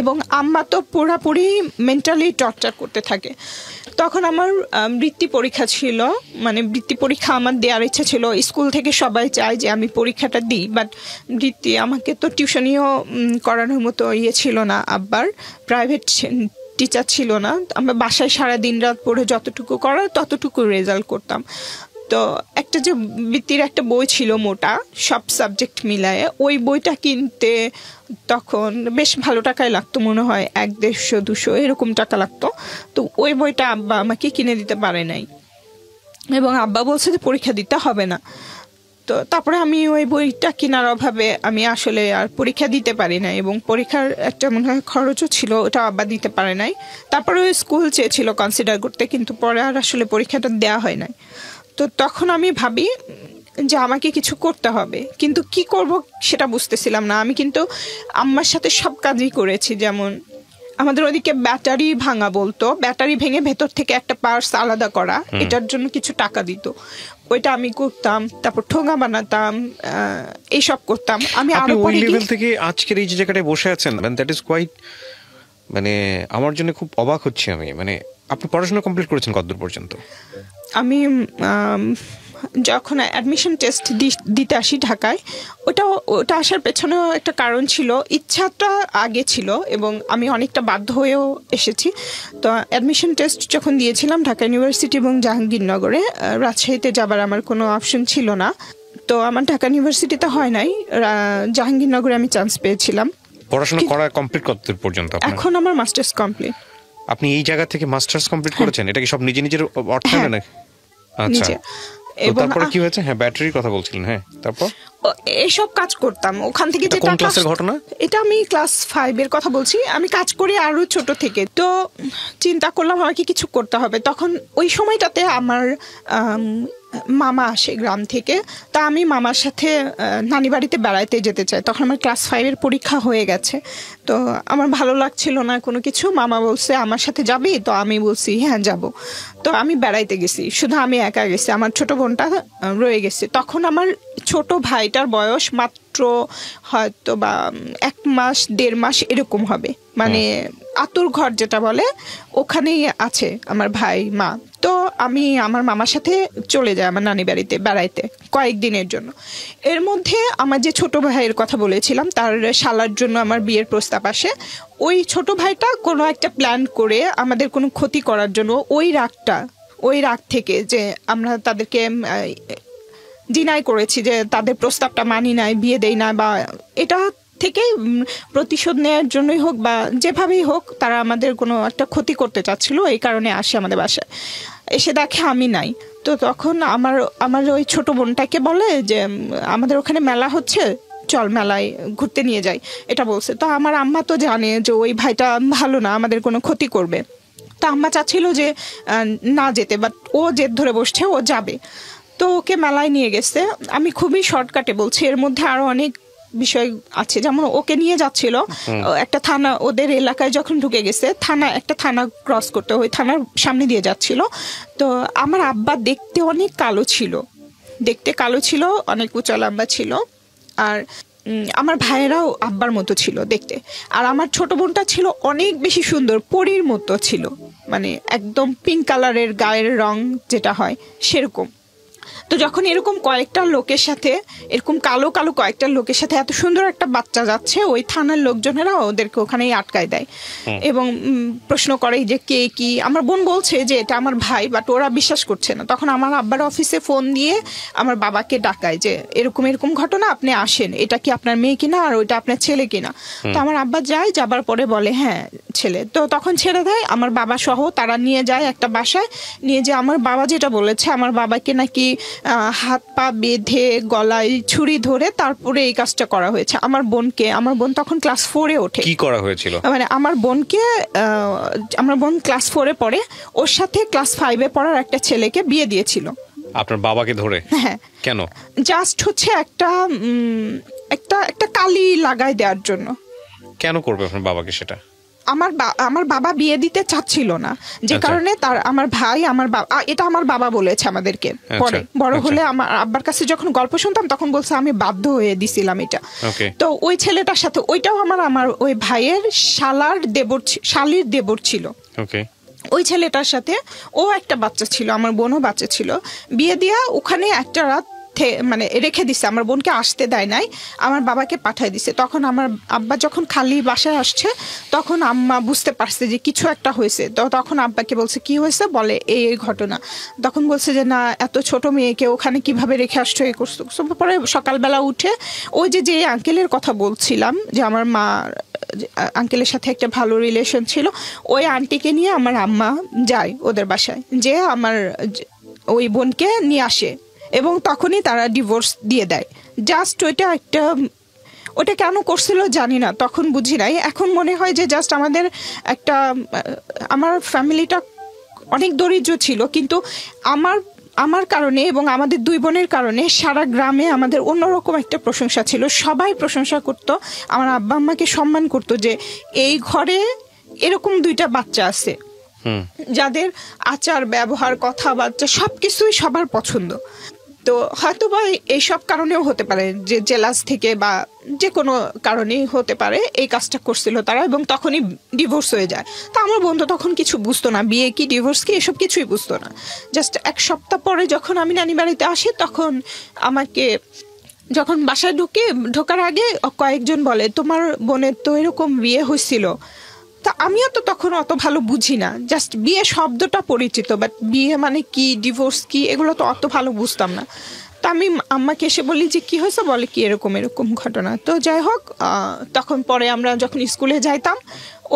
এবং আম্মা তো পুরাপুরি মেন্টালি টর্চার করতে থাকে। তখন আমার বৃত্তি পরীক্ষা ছিল, মানে বৃত্তি পরীক্ষা আমার দেওয়ার ইচ্ছা ছিল। স্কুল থেকে সবাই চায় যে আমি পরীক্ষাটা দিই, বাট বৃত্তি আমাকে তো টিউশনিও করানোর মতো ছিল না, আব্বার প্রাইভেট টিচার ছিল না। আমরা বাসায় সারা দিন রাত পড়ে যতটুকু করার ততটুকু রেজাল্ট করতাম। তো একটা যে বৃত্তির একটা বই ছিল মোটা, সব সাবজেক্ট মিলায়ে, ওই বইটা কিনতে তখন বেশ ভালো টাকায় লাগতো, মনে হয় 100-150-200 এরকম টাকা লাগতো। তো ওই বইটা আব্বা আমাকে কিনে দিতে পারে নাই, এবং আব্বা বলছে যে পরীক্ষা দিতে হবে না। তো তারপরে আমি ওই বইটা কেনার অভাবে আমি আসলে আর পরীক্ষা দিতে পারি না, এবং পরীক্ষার একটা মনে হয় খরচও ছিল, ওটা আব্বা দিতে পারে নাই। তারপরে ওই স্কুল চেয়েছিল কনসিডার করতে, কিন্তু পরে আর আসলে পরীক্ষাটা দেওয়া হয় নাই। তো তখন আমি ভাবি যে আমাকে কিছু করতে হবে, কিন্তু কি করব সেটা বুঝতেছিলাম না। আমি কিন্তু আম্মার সাথে সব কাজই করেছি, যেমন আমাদের ওদিকে ব্যাটারি ভাঙা বলতো, ব্যাটারি ভেঙে ভেতর থেকে একটা পার্টস আলাদা করা, এটার জন্য কিছু টাকা দিত, ওইটা আমি করতাম। তারপর ঠোঙা বানাতাম, এইসব করতাম আমি। আপনি ওই লেভেল থেকে আজকের এই যে জায়গাটায় বসে আছেন, দ্যাট ইজ কোয়াইট, মানে আমার জন্য খুব অবাক হচ্ছে আমি। মানে আপনি পড়াশোনা কমপ্লিট করেছেন কতদূর পর্যন্ত? আমি যখন অ্যাডমিশন টেস্ট দিতে আসি ঢাকায়, ওটা আসার পেছনেও একটা কারণ ছিল, ইচ্ছাটা আগে ছিল এবং আমি অনেকটা বাধ্য হয়েও এসেছি। তো অ্যাডমিশন টেস্ট যখন দিয়েছিলাম ঢাকা ইউনিভার্সিটি এবং জাহাঙ্গীরনগরে, রাজশাহীতে যাবার আমার কোনো অপশন ছিল না। তো আমার ঢাকা ইউনিভার্সিটিতে হয় নাই, জাহাঙ্গীরনগরে আমি চান্স পেয়েছিলাম। পড়াশোনা করা কমপ্লিট কতদূর পর্যন্ত? এখন আমার মাস্টার্স কমপ্লিট। আপনি এই জায়গা থেকে মাস্টার্স কমপ্লিট করেছেন? এটা কি সব নিজের অর্থে নাকি? আচ্ছা, তারপরে কি হয়েছে? হ্যাঁ, ব্যাটারির কথা বলছিলেন। হ্যাঁ, তারপর এইসব কাজ করতাম ওখান থেকে। যে কোন ক্লাসের ঘটনা এটা? আমি ক্লাস 5 এর কথা বলছি। আমি কাজ করি আরো ছোট থেকে। তো চিন্তা করলাম আমাকে কিছু করতে হবে। তখন ওই সময়টাতে আমার মামা আসে গ্রাম থেকে, তা আমি মামার সাথে নানি বাড়িতে বেড়াইতে যেতে চাই। তখন আমার ক্লাস 5 এর পরীক্ষা হয়ে গেছে। তো আমার ভালো লাগছিল না কোনো কিছু। মামা বলছে আমার সাথে যাবি? তো আমি বলছি হ্যাঁ যাব। তো আমি বেড়াইতে গেছি, শুধু আমি একা গেছি, আমার ছোট বোনটা রয়ে গেছে। তখন আমার ছোট ভাইটার বয়স মাত্র হয়তো বা 1 মাস 1.5 মাস এরকম হবে, মানে আতুর ঘর যেটা বলে ওখানেই আছে আমার ভাই মা। তো আমি আমার মামার সাথে চলে যাই আমার নানি বাড়িতে বেড়াইতে কয়েকদিনের জন্য। এর মধ্যে আমার যে ছোট ভাইয়ের কথা বলেছিলাম, তার শালার জন্য আমার বিয়ের প্রস্তাব আসে। ওই ছোট ভাইটা কোনো একটা প্ল্যান করে আমাদের কোনো ক্ষতি করার জন্য, ওই রাগ থেকে যে আমরা তাদেরকে ডিনাই করেছি, যে তাদের প্রস্তাবটা মানি নাই, বিয়ে দেই না, বা এটা থেকে প্রতিশোধ নেওয়ার জন্যই হোক বা যেভাবেই হোক, তারা আমাদের কোনো একটা ক্ষতি করতে চাচ্ছিল। এই কারণে আসে আমাদের বাসায়, এসে দেখে আমি নাই। তো তখন আমার ওই ছোট বোনটাকে বলে যে আমাদের ওখানে মেলা হচ্ছে, চল মেলায় ঘুরতে নিয়ে যাই, এটা বলছে। তো আমার আম্মা তো জানে যে ওই ভাইটা ভালো না, আমাদের কোনো ক্ষতি করবে। তো আম্মা চাচ্ছিল যে না যেতে, বাট ও জেদ ধরে বসছে, ও যাবে। তো ওকে মেলায় নিয়ে গেছে। আমি খুবই শর্টকাটে বলছি, এর মধ্যে আরো অনেক বিষয় আছে। যেমন ওকে নিয়ে যাচ্ছিল একটা থানা, ওদের এলাকায় যখন ঢুকে গেছে, একটা থানা ক্রস করতে, ওই থানার সামনে দিয়ে যাচ্ছিল। তো আমার আব্বা দেখতে অনেক কালো ছিল, অনেক উঁচা লম্বা ছিল, আর আমার ভাইয়েরাও আব্বার মতো ছিল দেখতে। আর আমার ছোট বোনটা ছিল অনেক বেশি সুন্দর, পরীর মতো ছিল, মানে একদম পিঙ্ক কালারের গায়ের রং যেটা হয় সেরকম। তো যখন এরকম কয়েকটা লোকের সাথে, এরকম কালো কালো কয়েকটা লোকের সাথে এত সুন্দর একটা বাচ্চা যাচ্ছে, ওই থানার লোকজনেরা ওদেরকে ওখানেই আটকায় দেয় এবং প্রশ্ন করে যে কে কি। আমার বোন বলছে যে এটা আমার ভাই, বাট ওরা বিশ্বাস করছে না। তখন আমার আব্বার অফিসে ফোন দিয়ে আমার বাবাকে ডাকায় যে এরকম এরকম ঘটনা, আপনি আসেন, এটা কি আপনার মেয়ে কিনা আর ওইটা আপনার ছেলে কিনা। তো আমার আব্বা যায়, যাবার পরে বলে হ্যাঁ ছেলে। তো তখন ছেড়ে দেয়, আমার বাবা সহ তারা নিয়ে যায় একটা বাসায়। নিয়ে যে আমার বাবা যেটা বলেছে, আমার বাবাকে নাকি হাত পা বেঁধে গলায় ছুরি ধরে তারপরে এই কাজটা করা হয়েছে। আমার বোন তখন ক্লাস 4-এ ওঠে। কি করা হয়েছিল? মানে আমার বোন ক্লাস 4-এ পড়ে, ওর সাথে ক্লাস 5-এ পড়ার একটা ছেলেকে বিয়ে দিয়েছিল। আপনার বাবাকে ধরে? হ্যাঁ। কেন? জাস্ট হচ্ছে একটা কালি লাগাই দেওয়ার জন্য। কেন করবে আপনার বাবাকে সেটা? আমার বাবা বিয়ে দিতে চাচ্ছিল না, যে কারণে তার আমার ভাই আমার বাবা, এটা আমার বাবা বলেছে আমাদেরকে পরে বড় হলে। আমার আব্বার কাছে যখন গল্প শুনতাম তখন বলছে আমি বাধ্য হয়ে দিছিলাম এটা। তো ওই ছেলেটার সাথে, ওইটাও আমার ওই ভাইয়ের শালির দেবর ছিল। ওই ছেলেটার সাথে ও একটা বাচ্চা ছিল, আমার বোনও বাচ্চা ছিল। বিয়ে দিয়া ওখানে একটা রাত মানে রেখে দিছে, আমার বোনকে আসতে দেয় নাই, আমার বাবাকে পাঠিয়ে দিছে। তখন আমার আব্বা যখন খালি বাসায় আসছে তখন আম্মা বুঝতে পারছে যে কিছু একটা হয়েছে। তো তখন আব্বাকে বলছে কি হয়েছে, বলে এই ঘটনা। তখন বলছে যে না, এত ছোট মেয়েকে ওখানে কিভাবে রেখে আসছো, এই করছো। পরে সকালবেলা উঠে ওই যে আঙ্কেলের কথা বলছিলাম, যে আমার মা আঙ্কেলের সাথে একটা ভালো রিলেশন ছিল, ওই আন্টিকে নিয়ে আমার আম্মা যায় ওদের বাসায়, যে আমার ওই বোনকে নিয়ে আসে, এবং তখনই তারা ডিভোর্স দিয়ে দেয়। জাস্ট ওটা কেন করছিল জানি না, তখন বুঝি নাই। এখন মনে হয় যে জাস্ট আমার ফ্যামিলিটা অনেক দরিদ্র ছিল, কিন্তু আমার কারণে এবং আমাদের দুই বোনের কারণে সারা গ্রামে আমাদের অন্যরকম একটা প্রশংসা ছিল। সবাই প্রশংসা করত, আমার আব্বা আম্মাকে সম্মান করতো যে এই ঘরে এরকম দুইটা বাচ্চা আছে যাদের আচার ব্যবহার কথাবার্তা সবকিছুই সবার পছন্দ। তো হয়তো বা এইসব কারণেও হতে পারে, যে জেলাস থেকে বা যে কোনো কারণেই হতে পারে এই কাজটা করছিল তারা, এবং তখনই ডিভোর্স হয়ে যায়। তো আমার বন্ধু তখন কিছু বুঝতো না, বিয়ে কি ডিভোর্স কি এসব কিছুই বুঝতো না। জাস্ট এক সপ্তাহ পরে যখন আমি নানি বাড়িতে আসি, তখন আমাকে যখন বাসায় ঢোকার আগে কয়েকজন বলে তোমার বোনের তো এরকম বিয়ে হয়েছিল। তা আমিও তো তখন অত ভালো বুঝি না, জাস্ট বিয়ে শব্দটা পরিচিত, বাট বিয়ে মানে কি, ডিভোর্স কি, এগুলো তো অত ভালো বুঝতাম না। তো আমি আম্মাকে এসে বলি যে কি হয়েছে, বলে কি এরকম এরকম ঘটনা। তো যাই হোক, তখন পরে আমরা যখন স্কুলে যাইতাম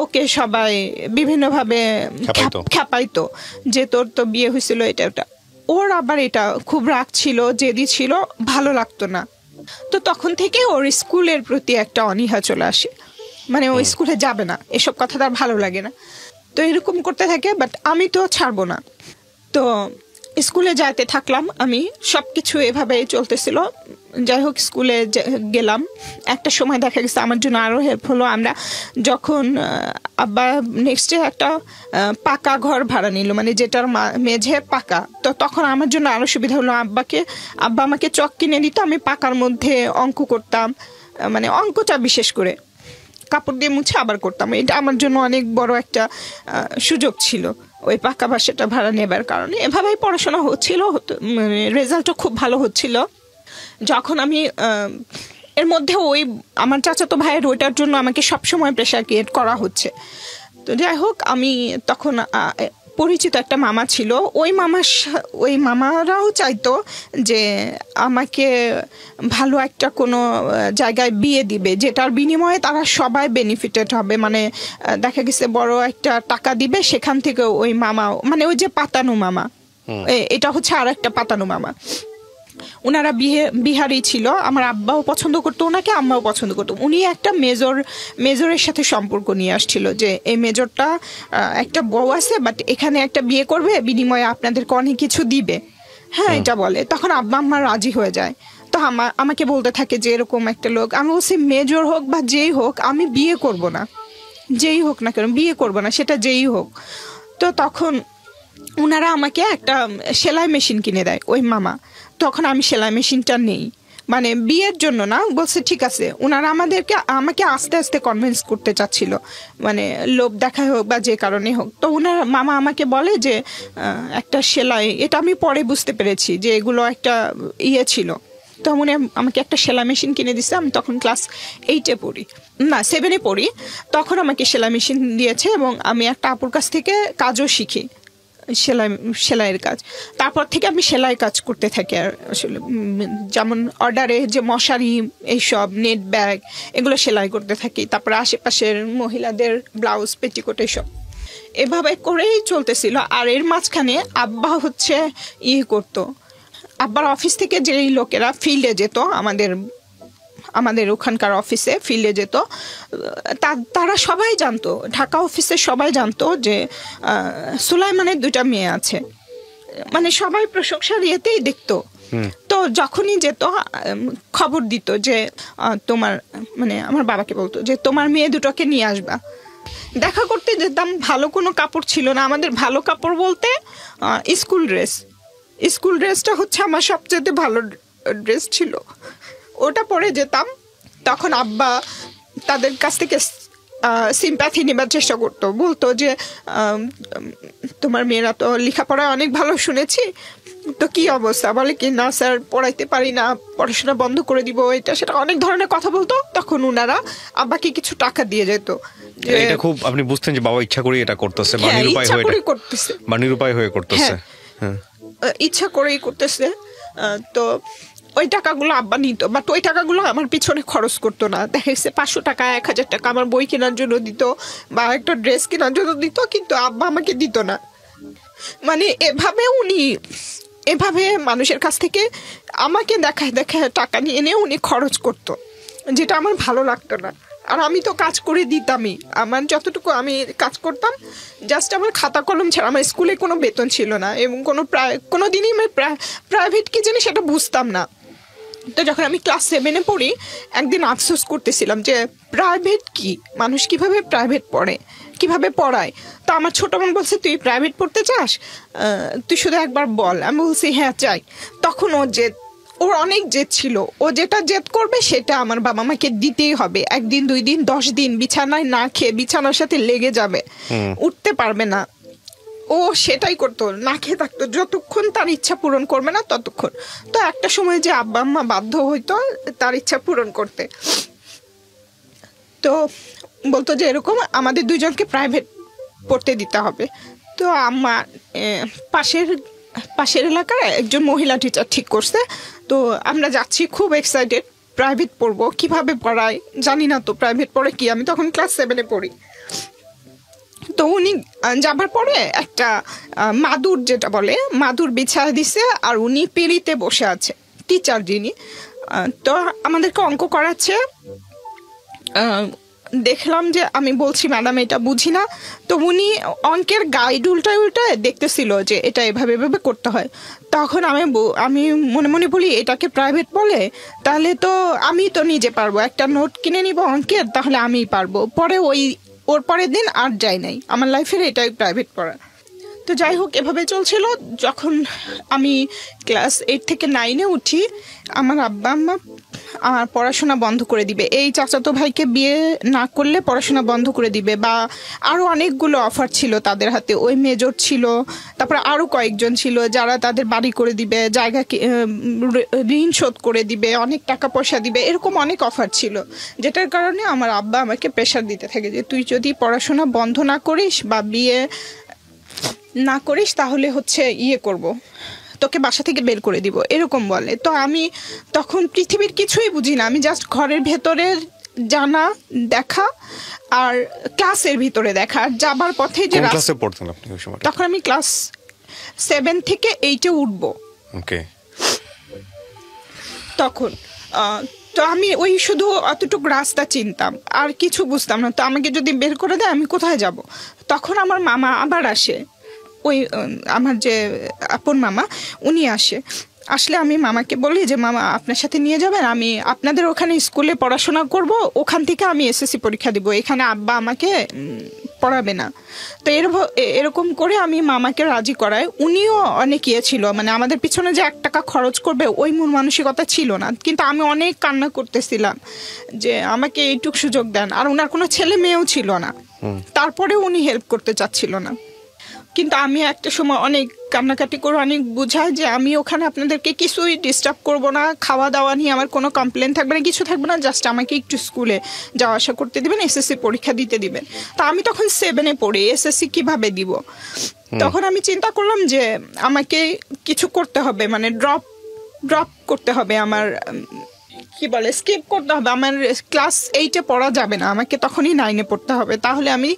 ওকে সবাই বিভিন্নভাবে খ্যাপাইতো যে তোর তো বিয়ে হয়েছিল এটা ওটা। ওর আবার এটা খুব রাগ ছিল, জেদি ছিল, ভালো লাগতো না। তো তখন থেকে ওর স্কুলের প্রতি একটা অনীহা চলে আসে, মানে ও স্কুলে যাবে না, এসব কথা তার ভালো লাগে না। তো এরকম করতে থাকে, বাট আমি তো ছাড়বো না। তো স্কুলে যাইতে থাকলাম আমি, সবকিছু এভাবে চলতেছিল। যাই হোক, স্কুলে গেলাম। একটা সময় দেখা গেছে আমার জন্য আরো হেল্প হলো, আমরা যখন আব্বা নেক্সটে একটা পাকা ঘর ভাড়া নিল, মানে যেটার মেঝে পাকা। তো তখন আমার জন্য আরো সুবিধা হলো, আব্বা আমাকে চক কিনে দিত, আমি পাকার মধ্যে অঙ্ক করতাম, মানে অঙ্কটা বিশেষ করে কাপড় দিয়ে মুছে আবার করতাম। এটা আমার জন্য অনেক বড় একটা সুযোগ ছিল ওই পাকা বাসাটা ভাড়া নেবার কারণে। এভাবেই পড়াশোনা হচ্ছিল, মানে রেজাল্টও খুব ভালো হচ্ছিল। যখন আমি এর মধ্যে ওই আমার চাচাতো ভাইয়ের ওইটার জন্য আমাকে সবসময় প্রেশার ক্রিয়েট করা হচ্ছে। তো যাই হোক, আমি তখন পরিচিত একটা মামা ছিল, ওই মামারাও চাইতো যে আমাকে ভালো একটা কোনো জায়গায় বিয়ে দিবে, যেটার বিনিময়ে তারা সবাই বেনিফিটেড হবে। মানে দেখা গেছে বড় একটা টাকা দিবে, সেখান থেকে ওই মামা, মানে ওই যে পাতানো মামা, এটা হচ্ছে আর একটা পাতানো মামা, ওনারা বিহারি ছিল। আমার আব্বাও পছন্দ করতো ওনাকে, আম্মাও পছন্দ করতো। উনি একটা মেজরের সাথে সম্পর্ক নিয়ে আসছিল, যে এই মেজরটা একটা বউ আছে, বাট এখানে একটা বিয়ে করবে, বিনিময়ে আপনাদেরকে অনেক কিছু দিবে। হ্যাঁ, এটা বলে। তখন আব্বা আম্মা রাজি হয়ে যায়। তো আমাকে বলতে থাকে যে এরকম একটা লোক। আমি বলছি মেজর হোক বা যেই হোক, আমি বিয়ে করব না, যেই হোক না কেন বিয়ে করব না, সেটা যেই হোক। তো তখন ওনারা আমাকে একটা সেলাই মেশিন কিনে দেয় ওই মামা। তখন আমি সেলাই মেশিনটা নেই, মানে বিয়ের জন্য না, বলছে ঠিক আছে। ওনারা আমাকে আস্তে আস্তে কনভিন্স করতে চাচ্ছিল, মানে লোভ দেখায় হোক বা যে কারণে হোক। তো ওনার মামা আমাকে বলে যে একটা সেলাই, এটা আমি পরে বুঝতে পেরেছি যে এগুলো একটা ছিল। তো উনি আমাকে একটা সেলাই মেশিন কিনে দিচ্ছে। আমি তখন ক্লাস 8-এ পড়ি, না 7-এ পড়ি। তখন আমাকে সেলাই মেশিন দিয়েছে, এবং আমি একটা আপুর কাছ থেকে কাজও শিখি, সেলাইয়ের কাজ। তারপর থেকে আমি সেলাই কাজ করতে থাকি। আর আসলে যেমন অর্ডারে যে মশারি, এইসব নেট ব্যাগ, এগুলো সেলাই করতে থাকি। তারপরে আশেপাশের মহিলাদের ব্লাউজ, পেটিকোট, এইসব এভাবে করেই চলতেছিল। আর এর মাঝখানে আব্বা হচ্ছে করতো, আব্বার অফিস থেকে যেই লোকেরা ফিল্ডে যেত, আমাদের ওখানকার অফিসে ফিল্ডে যেত, তারা সবাই জানতো, ঢাকা অফিসে সবাই জানতো যে সুলাইমানের 2টা মেয়ে আছে, মানে সবাই প্রশংসার ইয়েতেই দেখতো। তো যখনই যেত খবর দিত যে তোমার, মানে আমার বাবাকে বলতো যে তোমার মেয়ে দুটোকে নিয়ে আসবা। দেখা করতে যেতাম, ভালো কোনো কাপড় ছিল না আমাদের। ভালো কাপড় বলতে স্কুল ড্রেস। স্কুল ড্রেসটা হচ্ছে আমার সবচেয়ে ভালো ড্রেস ছিল, ওটা পরে যেতাম। তখন আব্বা তাদের কাছ থেকে সিম্প্যাথি নেবার চেষ্টা করতো, বলতো যে তোমার মেয়েরা তো লেখাপড়ায় অনেক ভালো শুনেছি, তো কি অবস্থা? বলে কি না স্যার পড়াইতে পারি না, পড়াশোনা বন্ধ করে দিব, এটা সেটা অনেক ধরনের কথা বলতো। তখন ওনারা আব্বাকে কিছু টাকা দিয়ে যেত। এটা খুব আপনি বুঝতেন যে বাবা ইচ্ছা করে এটা করতেছে, বা নিরুপায় হয়ে করতেছে। ইচ্ছা করেই করতেছে। তো ওই টাকাগুলো আব্বা নিত, বাট ওই টাকাগুলো আমার পিছনে খরচ করতো না। দেখা গেছে 500 টাকা 1000 টাকা আমার বই কেনার জন্য দিত বা একটা ড্রেস কেনার জন্য দিত, কিন্তু আব্বা আমাকে দিত না। মানে এভাবে মানুষের কাছ থেকে আমাকে দেখায় টাকা নিয়ে এনে উনি খরচ করতো, যেটা আমার ভালো লাগতো না। আর আমি তো কাজ করে দিতামই, আমার যতটুকু আমি কাজ করতাম জাস্ট আমার খাতা কলম ছাড়া। আমার স্কুলে কোনো বেতন ছিল না এবং কোনো দিনই আমি প্রাইভেট কি জানি সেটা বুঝতাম না। তো যখন আমি ক্লাস 7-এ পড়ি, একদিন আফসোস করতেছিলাম যে প্রাইভেট কি, মানুষ কিভাবে প্রাইভেট পড়ে, কিভাবে পড়ায়। তো আমার ছোট বোন বলছে তুই প্রাইভেট পড়তে চাস, তুই শুধু একবার বল। আমি বলছি হ্যাঁ চাই। তখন ওর অনেক জেদ ছিল, ও যেটা জেদ করবে সেটা আমার বাবা মাকে দিতেই হবে। 1 দিন 2 দিন 10 দিন বিছানায় না খেয়ে বিছানার সাথে লেগে যাবে, উঠতে পারবে না, ও সেটাই করতো, না খেয়ে থাকতো যতক্ষণ তার ইচ্ছা পূরণ করবে না ততক্ষণ। তো একটা সময় যে আব্বা আম্মা বাধ্য হইতো তার ইচ্ছা পূরণ করতে, তো বলতো যে এরকম আমাদের 2 জনকে প্রাইভেট পড়তে দিতে হবে। তো আম্মা পাশের এলাকার একজন মহিলা টিচার ঠিক করছে। তো আমরা যাচ্ছি, খুব এক্সাইটেড, প্রাইভেট পড়বো। কিভাবে পড়ায় জানি না, তো প্রাইভেট পড়ে কি, আমি তখন ক্লাস 7-এ পড়ি। তো উনি যাবার পরে একটা মাদুর, যেটা বলে মাদুর বিছায় দিছে, আর উনি পিঁড়িতে বসে আছে, টিচার যিনি। তো আমাদেরকে অঙ্ক করাচ্ছে। দেখলাম যে আমি বলছি ম্যাডাম এটা বুঝি না, তো উনি অঙ্কের গাইড উল্টায় দেখতেছিল যে এটা এভাবে করতে হয়। তখন আমি মনে মনে বলি এটাকে প্রাইভেট বলে, তাহলে তো আমি তো নিজে পারবো, একটা নোট কিনে নিব অঙ্কের, তাহলে আমিই পারবো। পরে ওর পরের দিন আর যাই নাই, আমার লাইফের এটাই প্রাইভেট পড়া। তো যাই হোক, এভাবে চলছিল। যখন আমি ক্লাস 8 থেকে 9-এ উঠি, আমার আব্বা আম্মা আমার পড়াশোনা বন্ধ করে দিবে, এই চাচাতো ভাইকে বিয়ে না করলে পড়াশোনা বন্ধ করে দিবে, বা আরও অনেকগুলো অফার ছিল তাদের হাতে। ওই মেজর ছিল, তারপরে আরও কয়েকজন ছিল যারা তাদের বাড়ি করে দিবে, জায়গা ঋণ শোধ করে দিবে, অনেক টাকা পয়সা দিবে, এরকম অনেক অফার ছিল। যেটার কারণে আমার আব্বা আমাকে প্রেশার দিতে থাকে যে তুই যদি পড়াশোনা বন্ধ না করিস বা বিয়ে না করিস তাহলে হচ্ছে করব, তোকে বাসা থেকে বের করে দিব, এরকম বলে। তো আমি তখন পৃথিবীর কিছুই বুঝি না, আমি জাস্ট ঘরের ভেতরের জানা দেখা আর ক্লাসের ভিতরে দেখা। আর যাবার পথে যে ক্লাসে পড়তেন আপনি ওই সময়? তখন আমি ক্লাস 7 থেকে 8-এ উঠবো। ওকে। তখন তো আমি ওই শুধু অতটুকু রাস্তা চিনতাম, আর কিছু বুঝতাম না। তো আমাকে যদি বের করে দেয় আমি কোথায় যাব? তখন আমার মামা আবার আসে, ওই আমার যে আপন মামা উনি আসলে আমি মামাকে বলি যে মামা আপনার সাথে নিয়ে যাবেন, আমি আপনাদের ওখানে স্কুলে পড়াশোনা করব, ওখান থেকে আমি এসএসসি পরীক্ষা দিব, এখানে আব্বা আমাকে পড়াবে না। তো এরকম করে আমি মামাকে রাজি করাই। উনিও অনেক ছিল, মানে আমাদের পিছনে যে 1 টাকা খরচ করবে ওই মন মানসিকতা ছিল না, কিন্তু আমি অনেক কান্না করতেছিলাম যে আমাকে এইটুক সুযোগ দেন। আর ওনার কোনো ছেলে মেয়েও ছিল না, তারপরেও উনি হেল্প করতে চাচ্ছিল না। কিন্তু আমি একটা সময় অনেক কান্নাকাটি করে অনেক বুঝাই যে আমি ওখানে আপনাদেরকে কিছুই ডিস্টার্ব করব না, খাওয়া দাওয়া নিয়ে আমার কোনো কমপ্লেন থাকবে না, কিছু থাকবে না, জাস্ট আমাকে একটু স্কুলে যাওয়া আসা করতে দিবেন, এসএসসি পরীক্ষা দিতে দিবেন। তা আমি তখন 7-এ পড়ি, এসএসসি কিভাবে দিব? তখন আমি চিন্তা করলাম যে আমাকে কিছু করতে হবে, মানে ড্রপ করতে হবে, আমার স্কিপ করতে হবে, আমার ক্লাস 8-এ পড়া যাবে না, আমাকে তখনই 9-এ পড়তে হবে, তাহলে আমি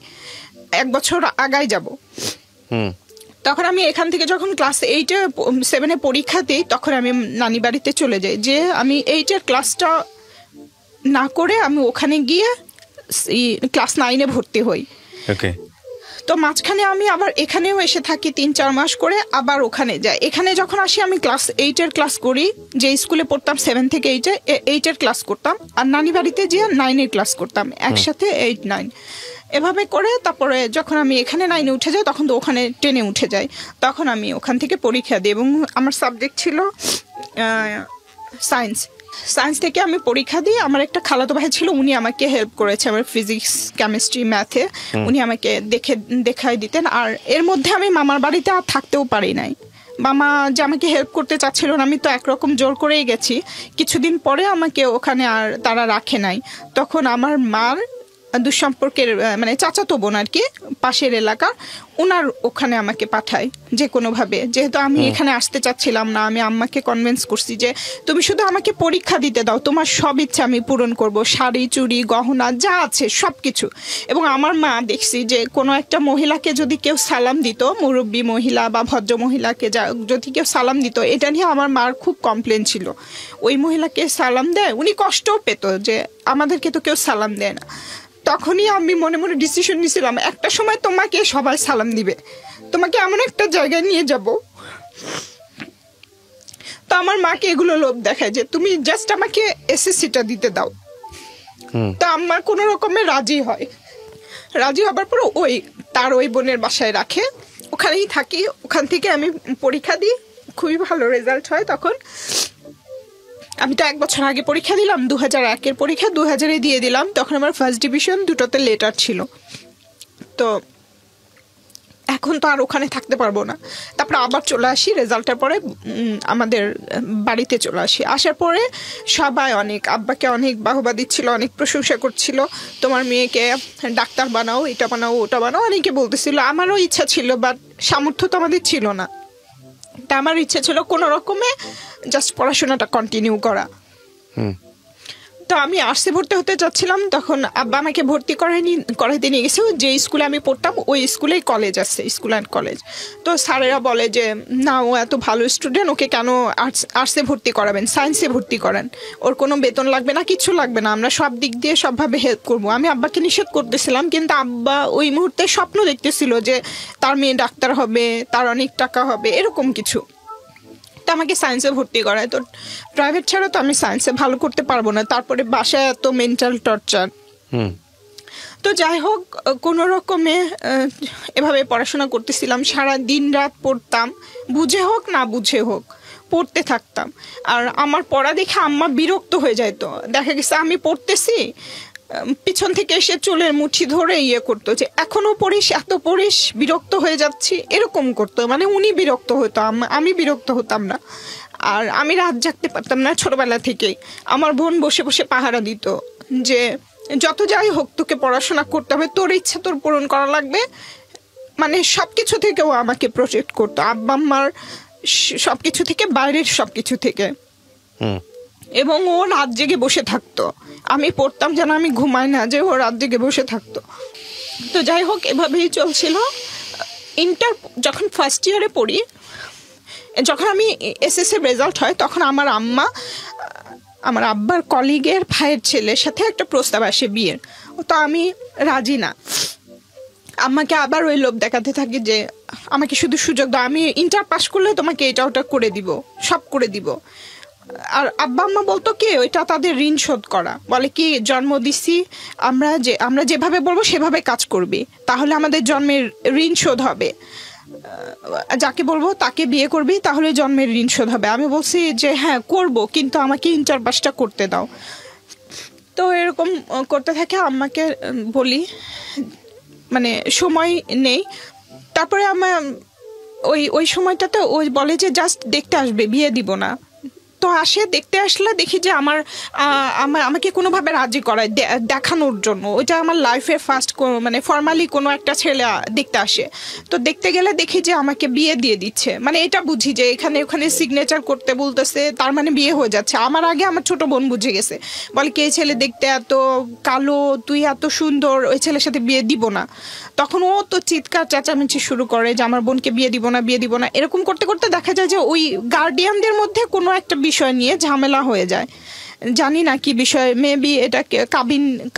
1 বছর আগায় যাব। তখন আমি এখান থেকে যখন ক্লাস 7-এ পরীক্ষা দিই, তখন আমি নানি বাড়িতে চলে যাই, যে আমি 8-এর ক্লাসটা না করে আমি ওখানে গিয়ে ক্লাস 9-এ ভর্তি হই। তো মাঝখানে আমি আবার এখানেও এসে থাকি 3-4 মাস করে, আবার ওখানে যাই। এখানে যখন আসি আমি ক্লাস 8-এর ক্লাস করি, যে স্কুলে পড়তাম 7 থেকে 8-এর ক্লাস করতাম, আর নানি বাড়িতে গিয়ে 9-এর ক্লাস করতাম, একসাথে 8-9। এভাবে করে তারপরে যখন আমি এখানে 9-এ উঠে যাই তখন তো ওখানে 10-এ উঠে যাই, তখন আমি ওখান থেকে পরীক্ষা দিই এবং আমার সাবজেক্ট ছিল সায়েন্স থেকে আমি পরীক্ষা দিই। আমার একটা খালাতো ভাই ছিল, উনি আমাকে হেল্প করেছে আমার ফিজিক্স, কেমিস্ট্রি, ম্যাথে, উনি আমাকে দেখাই দিতেন। আর এর মধ্যে আমি মামার বাড়িতে আর থাকতেও পারি নাই, মামা যে আমাকে হেল্প করতে চাচ্ছিল না, আমি তো একরকম জোর করেই গেছি। কিছুদিন পরে আমাকে ওখানে আর তারা রাখে নাই, তখন আমার মার দুঃসম্পর্কের মানে চাচাতো বোন আর কি, পাশের এলাকা, ওনার ওখানে আমাকে পাঠায় যে কোনোভাবে। যেহেতু আমি এখানে আসতে চাচ্ছিলাম না, আমি আম্মাকে কনভিন্স করছি যে তুমি শুধু আমাকে পরীক্ষা দিতে দাও, তোমার সব ইচ্ছা আমি পূরণ করব, শাড়ি, চুড়ি, গহনা যা আছে সব কিছু। এবং আমার মা দেখছি যে কোনো একটা মহিলাকে যদি কেউ সালাম দিত, মুরব্বী মহিলা বা ভদ্র মহিলাকে যদি কেউ সালাম দিত, এটা নিয়ে আমার মার খুব কমপ্লেন ছিল। ওই মহিলাকে সালাম দেয়, উনি কষ্টও পেত যে আমাদেরকে তো কেউ সালাম দেয় না। তখনই আমি মনে মনে ডিসিশন নিয়েছিলাম, একটা সময় তোমাকে সবাই সালাম দিবে, তোমাকে এমন একটা জায়গায় নিয়ে যাব। তো আমার মাকে এগুলো লোভ দেখায় যে তুমি জাস্ট আমাকে এসএসসিটা দিতে দাও। তো আমার কোনো রকমের রাজি হবার পর তার ওই বোনের বাসায় রাখে, ওখানেই থাকি। ওখান থেকে আমি পরীক্ষা দিই, খুবই ভালো রেজাল্ট হয়। তখন আমি তো 1 বছর আগে পরীক্ষা দিলাম, 2001-এর পরীক্ষা 2000-এ দিয়ে দিলাম। তখন আমার ফার্স্ট ডিভিশন, দুটোতে লেটার ছিল। তো এখন তো আর ওখানে থাকতে পারবো না। তারপরে আবার চলে আসি, রেজাল্টের পরে আমাদের বাড়িতে চলে আসি। আসার পরে সবাই আব্বাকে অনেক বাহবা দিচ্ছিল, অনেক প্রশংসা করছিল, তোমার মেয়েকে ডাক্তার বানাও, এটা বানাও, ওটা বানাও, অনেকে বলতেছিল। আমারও ইচ্ছা ছিল, বাট সামর্থ্য তো আমাদের ছিল না। তা আমার ইচ্ছে ছিল কোনো রকমে জাস্ট পড়াশোনাটা কন্টিনিউ করা। তো আমি আর্টসে ভর্তি হতে চাচ্ছিলাম, তখন আব্বা আমাকে ভর্তি করাইতে নিয়ে গেছে। যে স্কুলে আমি পড়তাম ওই স্কুলেই কলেজ আছে, স্কুল অ্যান্ড কলেজ। তো স্যারেরা বলে যে না, ও এত ভালো স্টুডেন্ট, ওকে কেন আর্টসে ভর্তি করাবেন, সায়েন্সে ভর্তি করেন, ওর কোনো বেতন লাগবে না, কিছু লাগবে না, আমরা সব দিক দিয়ে সবভাবে হেল্প করবো। আমি আব্বাকে নিষেধ করতেছিলাম, কিন্তু আব্বা ওই মুহূর্তে স্বপ্ন দেখতেছিল যে তার মেয়ে ডাক্তার হবে, তার অনেক টাকা হবে, এরকম কিছু। তো আমাকে সায়েন্সে ভর্তি করায়। তো প্রাইভেট ছাড়া তো আমি সায়েন্সে ভালো করতে পারবো না, তারপরে বাসায় এত মেন্টাল টর্চার। তো যাই হোক, কোনো রকমে এভাবে পড়াশোনা করতেছিলাম, সারা দিন রাত পড়তাম, বুঝে হোক না বুঝে হোক পড়তে থাকতাম। আর আমার পড়া দেখে আম্মা বিরক্ত হয়ে যেত। দেখা গেছে আমি পড়তেছি, পিছন থেকে এসে চুলের মুঠি ধরে করতো যে এখনো পড়িস, এত পড়িস, বিরক্ত হয়ে যাচ্ছি, এরকম করতো। মানে উনি বিরক্ত হতো, আমি বিরক্ত হতাম না। আর আমি রাত জাগতে পারতাম না ছোটবেলা থেকেই। আমার বোন বসে বসে পাহারা দিত যে যত যাই হোক তোকে পড়াশোনা করতে হবে, তোর ইচ্ছা তোর পূরণ করা লাগবে। মানে সবকিছু থেকে ও আমাকে প্রোটেক্ট করতো, আব্বা আম্মার সবকিছু থেকে, বাইরের সবকিছু থেকে। এবং ও রাত জেগে বসে থাকতো, আমি পড়তাম যেন আমি ঘুমাই না, যে ও রাত জেগে বসে থাকতো। তো যাই হোক, এভাবেই চলছিল। যখন ফার্স্ট ইয়ারে পড়ি, যখন আমি এসএসসির রেজাল্ট হয়, তখন আমার আব্বার কলিগের ভাইয়ের ছেলের সাথে একটা প্রস্তাব আসে বিয়ের। তো আমি রাজি না। আম্মাকে আবার ওই লোভ দেখাতে থাকি যে আমাকে শুধু সুযোগ দাও, আমি ইন্টার পাস করলে তোমাকে এটা ওটা করে দিব, সব করে দিব। আর আব্বা আম্মা বলতো কি, ওইটা তাদের ঋণ শোধ করা। বলে কি, জন্ম দিছি, আমরা যেভাবে বলবো সেভাবে কাজ করবি, তাহলে আমাদের জন্মের ঋণ শোধ হবে। যাকে বলবো তাকে বিয়ে করবি, তাহলে জন্মের ঋণ শোধ হবে। আমি বলছি যে হ্যাঁ করব, কিন্তু আমাকে ইন্টার পাসটা করতে দাও। তো এরকম করতে থাকে, আম্মাকে বলি মানে সময় নেই। তারপরে আমার ওই সময়টাতে ওই বলে যে জাস্ট দেখতে আসবে, বিয়ে দিব না। তো আসে, দেখতে আসলে দেখি যে আমাকে কোনোভাবে রাজি করায় দেখানোর জন্য। ওইটা আমার লাইফের ফার্স্ট মানে ফর্মালি কোনো একটা ছেলে দেখতে আসে। তো দেখতে গেলে দেখি যে আমাকে বিয়ে দিয়ে দিচ্ছে। মানে এটা বুঝি যে ওখানে সিগনেচার করতে বলতেছে, তার মানে বিয়ে হয়ে যাচ্ছে। আমার আগে আমার ছোট বোন বুঝে গেছে, বলে কি, এই ছেলে দেখতে এত কালো, তুই এত সুন্দর, ওই ছেলের সাথে বিয়ে দিব না। তখন ও তো চিৎকার চেঁচামেচি শুরু করে যে আমার বোনকে বিয়ে দিব না, বিয়ে দিব না। এরকম করতে করতে দেখা যায় যে ওই গার্ডিয়ানদের মধ্যে কোনো একটা বিষয় নিয়ে ঝামেলা হয়ে যায়। জানি না কি বিষয়, মেবি এটা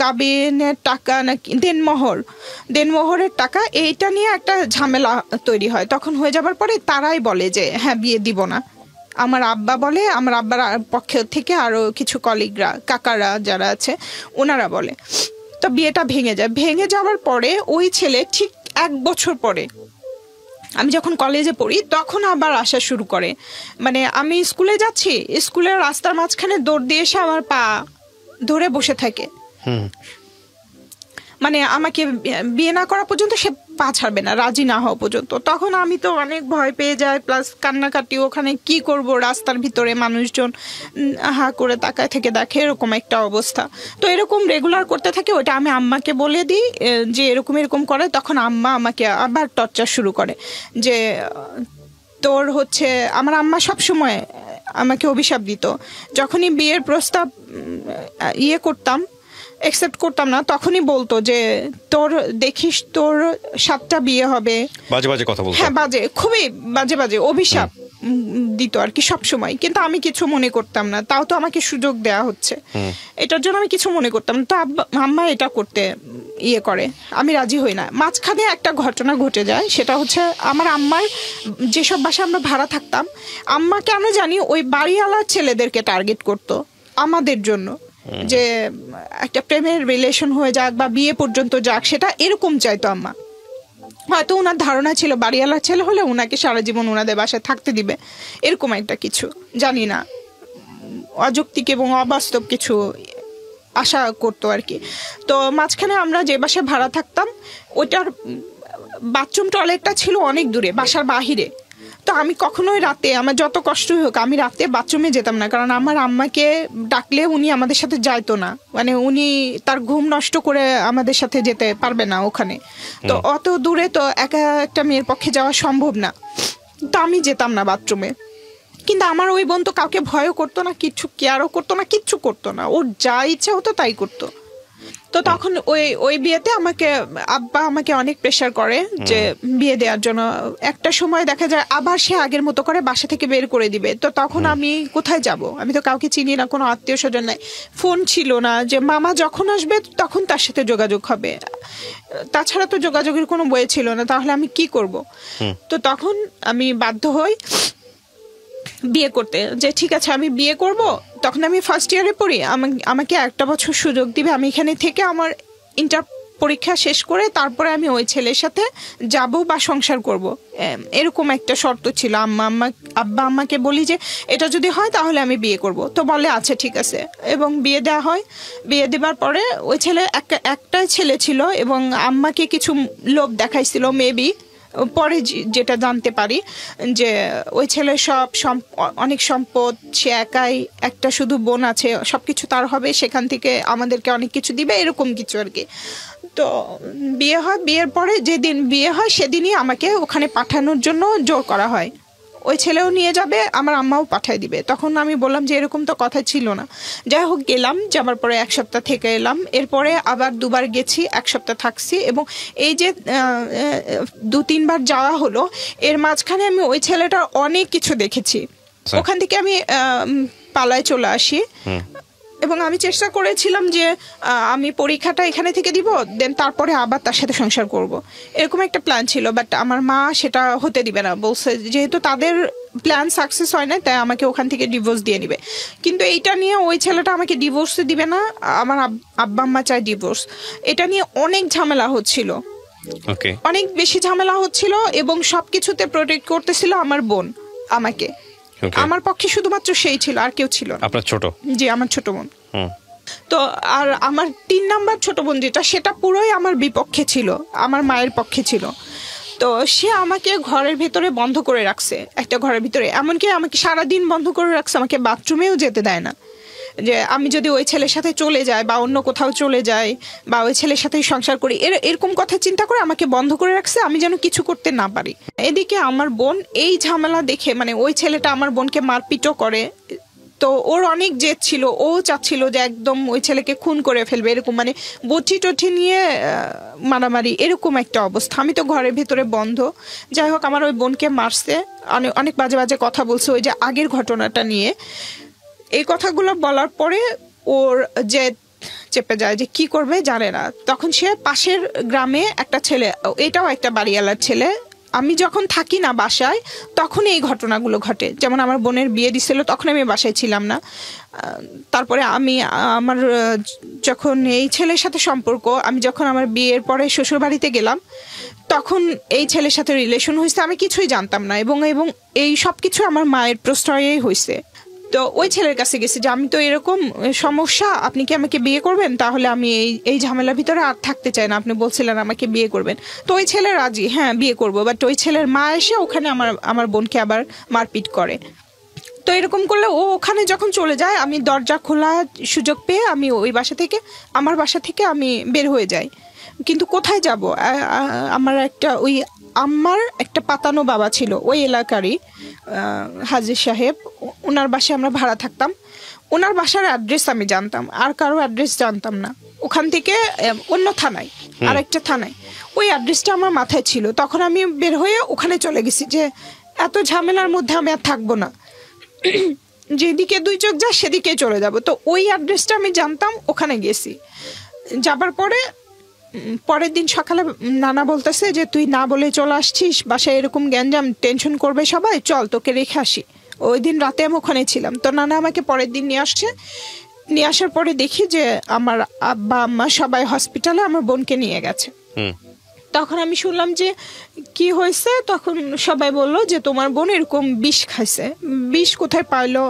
কাবিনের টাকা নাকি দেনমোহরের টাকা, এইটা নিয়ে একটা ঝামেলা তৈরি হয়। তখন হয়ে যাবার পরে তারাই বলে যে হ্যাঁ বিয়ে দিব না। আমার আব্বা বলে, আমার আব্বার পক্ষ থেকে আরো কিছু কলিগরা, কাকারা যারা আছে, ওনারা বলে। তো বিয়েটা ভেঙে যায়। ভেঙে যাওয়ার পরে ওই ছেলে ঠিক 1 বছর পরে আমি যখন কলেজে পড়ি তখন আবার আসা শুরু করে। মানে আমি স্কুলে যাচ্ছি, স্কুলের রাস্তার মাঝখানে দৌড় দিয়ে এসে আমার পা ধরে বসে থাকে। মানে আমাকে বিয়ে না করা পর্যন্ত সে পা ছাড়বে না, রাজি না হওয়া পর্যন্ত। তখন আমি তো অনেক ভয় পেয়ে যাই, প্লাস কান্নাকাটি। ওখানে কি করব, রাস্তার ভিতরে মানুষজন হা করে তাকায় থেকে দেখে, এরকম একটা অবস্থা। তো এরকম রেগুলার করতে থাকে। ওটা আমি আম্মাকে বলে দিই যে এরকম এরকম করে। তখন আম্মা আমাকে আবার টর্চার শুরু করে যে তোর হচ্ছে, আমার আম্মা সবসময় আমাকে অভিশাপ দিত। যখনই বিয়ের প্রস্তাব করতাম, অ্যাকসেপ্ট করতাম না, তখনই বলতো যে তোর দেখিস তোর 7টা বিয়ে হবে। বাজে বাজে কথা বলতো। হ্যাঁ, বাজে, খুবই বাজে বাজে অভিশাপ দিত আর কি সব সময়। কিন্তু আমি কিছু মনে করতাম না, তাও তো আমাকে সুযোগ দেয়া হচ্ছে, এটার জন্য আমি কিছু মনে করতাম না। তো আম্মা এটা করতে করে, আমি রাজি হই না। মাঝখানে একটা ঘটনা ঘটে যায়, সেটা হচ্ছে আমার আম্মার যেসব বাসায় আমরা ভাড়া থাকতাম, আম্মা কেন জানি ওই বাড়িওয়ালার ছেলেদেরকে টার্গেট করতো আমাদের জন্য, যে একটা প্রেমের রিলেশন হয়ে যাক বা বিয়ে পর্যন্ত যাক, সেটা এরকম চাইতো আম্মা। হয়তো ওনার ধারণা ছিল বাড়িওয়ালার ছেলে হলে ওনাকে সারা জীবন ওনাদের বাসায় থাকতে দিবে, এরকম একটা কিছু, জানি না, অযৌক্তিক এবং অবাস্তব কিছু আশা করতো আর কি। তো মাঝখানে আমরা যে বাসায় ভাড়া থাকতাম, ওইটার বাথরুম টয়লেটটা ছিল অনেক দূরে, বাসার বাহিরে। তো আমি কখনোই রাতে, আমার যত কষ্টই হোক, আমি রাতে বাথরুমে যেতাম না, কারণ আমার আম্মাকে ডাকলে উনি আমাদের সাথে যাইতো না। মানে উনি তার ঘুম নষ্ট করে আমাদের সাথে যেতে পারবে না ওখানে। তো অত দূরে তো একা একটা মেয়ের পক্ষে যাওয়া সম্ভব না। তো আমি যেতাম না বাথরুমে। কিন্তু আমার ওই বোন তো কাউকে ভয়ও করতো না, কিচ্ছু কেয়ারও করতো না, কিচ্ছু করতো না, ওর যা ইচ্ছা হতো তাই করতো। তো তখন ওই বিয়েতে আব্বা আমাকে অনেক প্রেশার করে যে বিয়ে দেওয়ার জন্য। একটা সময় দেখা যায় আবার সে আগের মতো করে বাসা থেকে বের করে দিবে। তো তখন আমি কোথায় যাব? আমি তো কাউকে চিনি না, কোনো আত্মীয় স্বজন নাই, ফোন ছিল না যে মামা যখন আসবে তখন তার সাথে যোগাযোগ হবে, তাছাড়া তো যোগাযোগের কোনো বই ছিল না। তাহলে আমি কি করব? তো তখন আমি বাধ্য হই বিয়ে করতে, যে ঠিক আছে আমি বিয়ে করব। তখন আমি ফার্স্ট ইয়ারে পড়ি, আমাকে 1 বছর সুযোগ দিবে, আমি এখানে থেকে আমার ইন্টার পরীক্ষা শেষ করে তারপরে আমি ওই ছেলের সাথে যাব বা সংসার করব, এরকম একটা শর্ত ছিল। আব্বা আম্মাকে বলি যে এটা যদি হয় তাহলে আমি বিয়ে করব। তো বলে আচ্ছা ঠিক আছে, এবং বিয়ে দেওয়া হয়। বিয়ে দেওয়ার পরে ওই ছেলে একটাই ছেলে ছিল, এবং আম্মাকে কিছু লোভ দেখাইছিল মেবি, পরে যেটা জানতে পারি যে ওই ছেলে অনেক সম্পদ, সে একাই, একটা শুধু বোন আছে, সবকিছু তার হবে, সেখান থেকে আমাদেরকে অনেক কিছু দিবে, এরকম কিছু আর কি। তো বিয়ে হয়, বিয়ের পরে যেদিন বিয়ে হয় সেদিনই আমাকে ওখানে পাঠানোর জন্য জোর করা হয়। ওই ছেলেও নিয়ে যাবে, আমার আম্মাও পাঠায় দিবে। তখন আমি বললাম যে এরকম তো কথা ছিল না। যাই হোক গেলাম, যাবার পরে 1 সপ্তাহ থেকে এলাম। এরপরে আবার 2বার গেছি, 1 সপ্তাহ থাকছি, এবং এই যে 2-3 বার যাওয়া হলো, এর মাঝখানে আমি ওই ছেলেটার অনেক কিছু দেখেছি। ওখান থেকে আমি পালায় চলে আসি, এবং আমি চেষ্টা করেছিলাম যে আমি পরীক্ষাটা এখানে থেকে দিব, দেন তারপরে আবার তার সাথে সংসার করব, এরকম একটা প্ল্যান ছিল। বাট আমার মা সেটা হতে দিবে না, বলছে যেহেতু তাদের প্ল্যান সাকসেস হয় না, তাই আমাকে ওখান থেকে ডিভোর্স দিয়ে দিবে। কিন্তু এইটা নিয়ে ওই ছেলেটা আমাকে ডিভোর্স দিবে না, আমার আব্বা আম্মা চায় ডিভোর্স। এটা নিয়ে অনেক ঝামেলা হচ্ছিল, অনেক বেশি ঝামেলা হচ্ছিল, এবং সবকিছুতে প্রোটেক্ট করতেছিল আমার বোন আমাকে। আমার পক্ষে শুধুমাত্র সেই ছিল, আর কেউ ছিল না। আপনার ছোট? জি, আমার ছোট বোন। তো আর আমার 3 নাম্বার ছোট বোন যেটা, সেটা পুরোই আমার বিপক্ষে ছিল, আমার মায়ের পক্ষে ছিল। তো সে আমাকে ঘরের ভেতরে বন্ধ করে রাখছে, একটা ঘরের ভিতরে, এমনকি আমাকে সারাদিন বন্ধ করে রাখছে, আমাকে বাথরুমেও যেতে দেয় না। যে আমি যদি ওই ছেলের সাথে চলে যাই বা অন্য কোথাও চলে যাই বা ওই ছেলের সাথে সংসার করি, এরকম কথা চিন্তা করে আমাকে বন্ধ করে রাখছে, আমি যেন কিছু করতে না পারি। এদিকে আমার বোন এই ঝামেলা দেখে, মানে ওই ছেলেটা আমার বোনকে মারপিটও করে। তো ওর অনেক জেদ ছিল, ও চাচ্ছিল যে একদম ওই ছেলেকে খুন করে ফেলবে, এরকম মানে বটি টটি নিয়ে মারামারি, এরকম একটা অবস্থা। আমি তো ঘরের ভেতরে বন্ধ। যাই হোক আমার ওই বোনকে মারছে, অনেক বাজে বাজে কথা বলছে ওই যে আগের ঘটনাটা নিয়ে। এই কথাগুলো বলার পরে ওর যে চেপে যায়, যে কি করবে জানে না। তখন সে পাশের গ্রামে একটা ছেলে, এটাও একটা বাড়িওয়ালার ছেলে, আমি যখন থাকি না বাসায় তখন এই ঘটনাগুলো ঘটে। যেমন আমার বোনের বিয়ে দিছিল, তখন আমি বাসায় ছিলাম না। তারপরে আমি আমার যখন এই ছেলের সাথে সম্পর্ক, আমি যখন আমার বিয়ের পরে শ্বশুর বাড়িতে গেলাম, তখন এই ছেলের সাথে রিলেশন হয়েছে, আমি কিছুই জানতাম না। এবং এবং এই সব কিছু আমার মায়ের প্রশ্রয়েই হয়েছে। তো ওই ছেলের কাছে গেছি যে আমি তো এরকম সমস্যা, আপনি কি আমাকে বিয়ে করবেন? তাহলে আমি এই ঝামেলার ভিতরে আর থাকতে চাই না, আপনি বলছিলেন আমাকে বিয়ে করবেন। তো ওই ছেলে রাজি, হ্যাঁ বিয়ে করবো। বাট ওই ছেলের মা এসে ওখানে আমার বোনকে আবার মারপিট করে। তো এরকম করলে ও ওখানে যখন চলে যায়, আমি দরজা খোলা সুযোগ পেয়ে আমি ওই বাসা থেকে, আমার বাসা থেকে আমি বের হয়ে যাই। কিন্তু কোথায় যাব? আমার একটা পাতানো বাবা ছিল ওই এলাকারই, হাজির সাহেব, ওনার বাসায় আমরা ভাড়া থাকতাম। ওনার বাসার অ্যাড্রেস আমি জানতাম, আর কারো অ্যাড্রেস জানতাম না। ওখান থেকে অন্য থানায়, আরেকটা থানায় ওই অ্যাড্রেসটা আমার মাথায় ছিল। তখন আমি বের হয়ে ওখানে চলে গেছি যে এত ঝামেলার মধ্যে আমি আর থাকবো না, যেদিকে দুই চোখ যায় সেদিকে চলে যাব। তো ওই অ্যাড্রেসটা আমি জানতাম, ওখানে গেছি। যাবার পরের দিন সকালে নানা বলতেছে যে তুই না বলে চলে আসছিস, বাসায় এরকম গ্যাঞ্জাম, টেনশন করবে সবাই, চল তোকে রেখে আসি। ওই দিন রাতে আমি ওখানে ছিলাম। তো নানা আমাকে পরের দিন নিয়ে আসছে। নিয়ে আসার পরে দেখি যে আমার আব্বা আম্মা সবাই হসপিটালে আমার বোনকে নিয়ে গেছে। তখন আমি শুনলাম যে কি হয়েছে। তখন সবাই বলল যে তোমার বোন এরকম বিষ খাইছে। বিষ কোথায় পাইলো?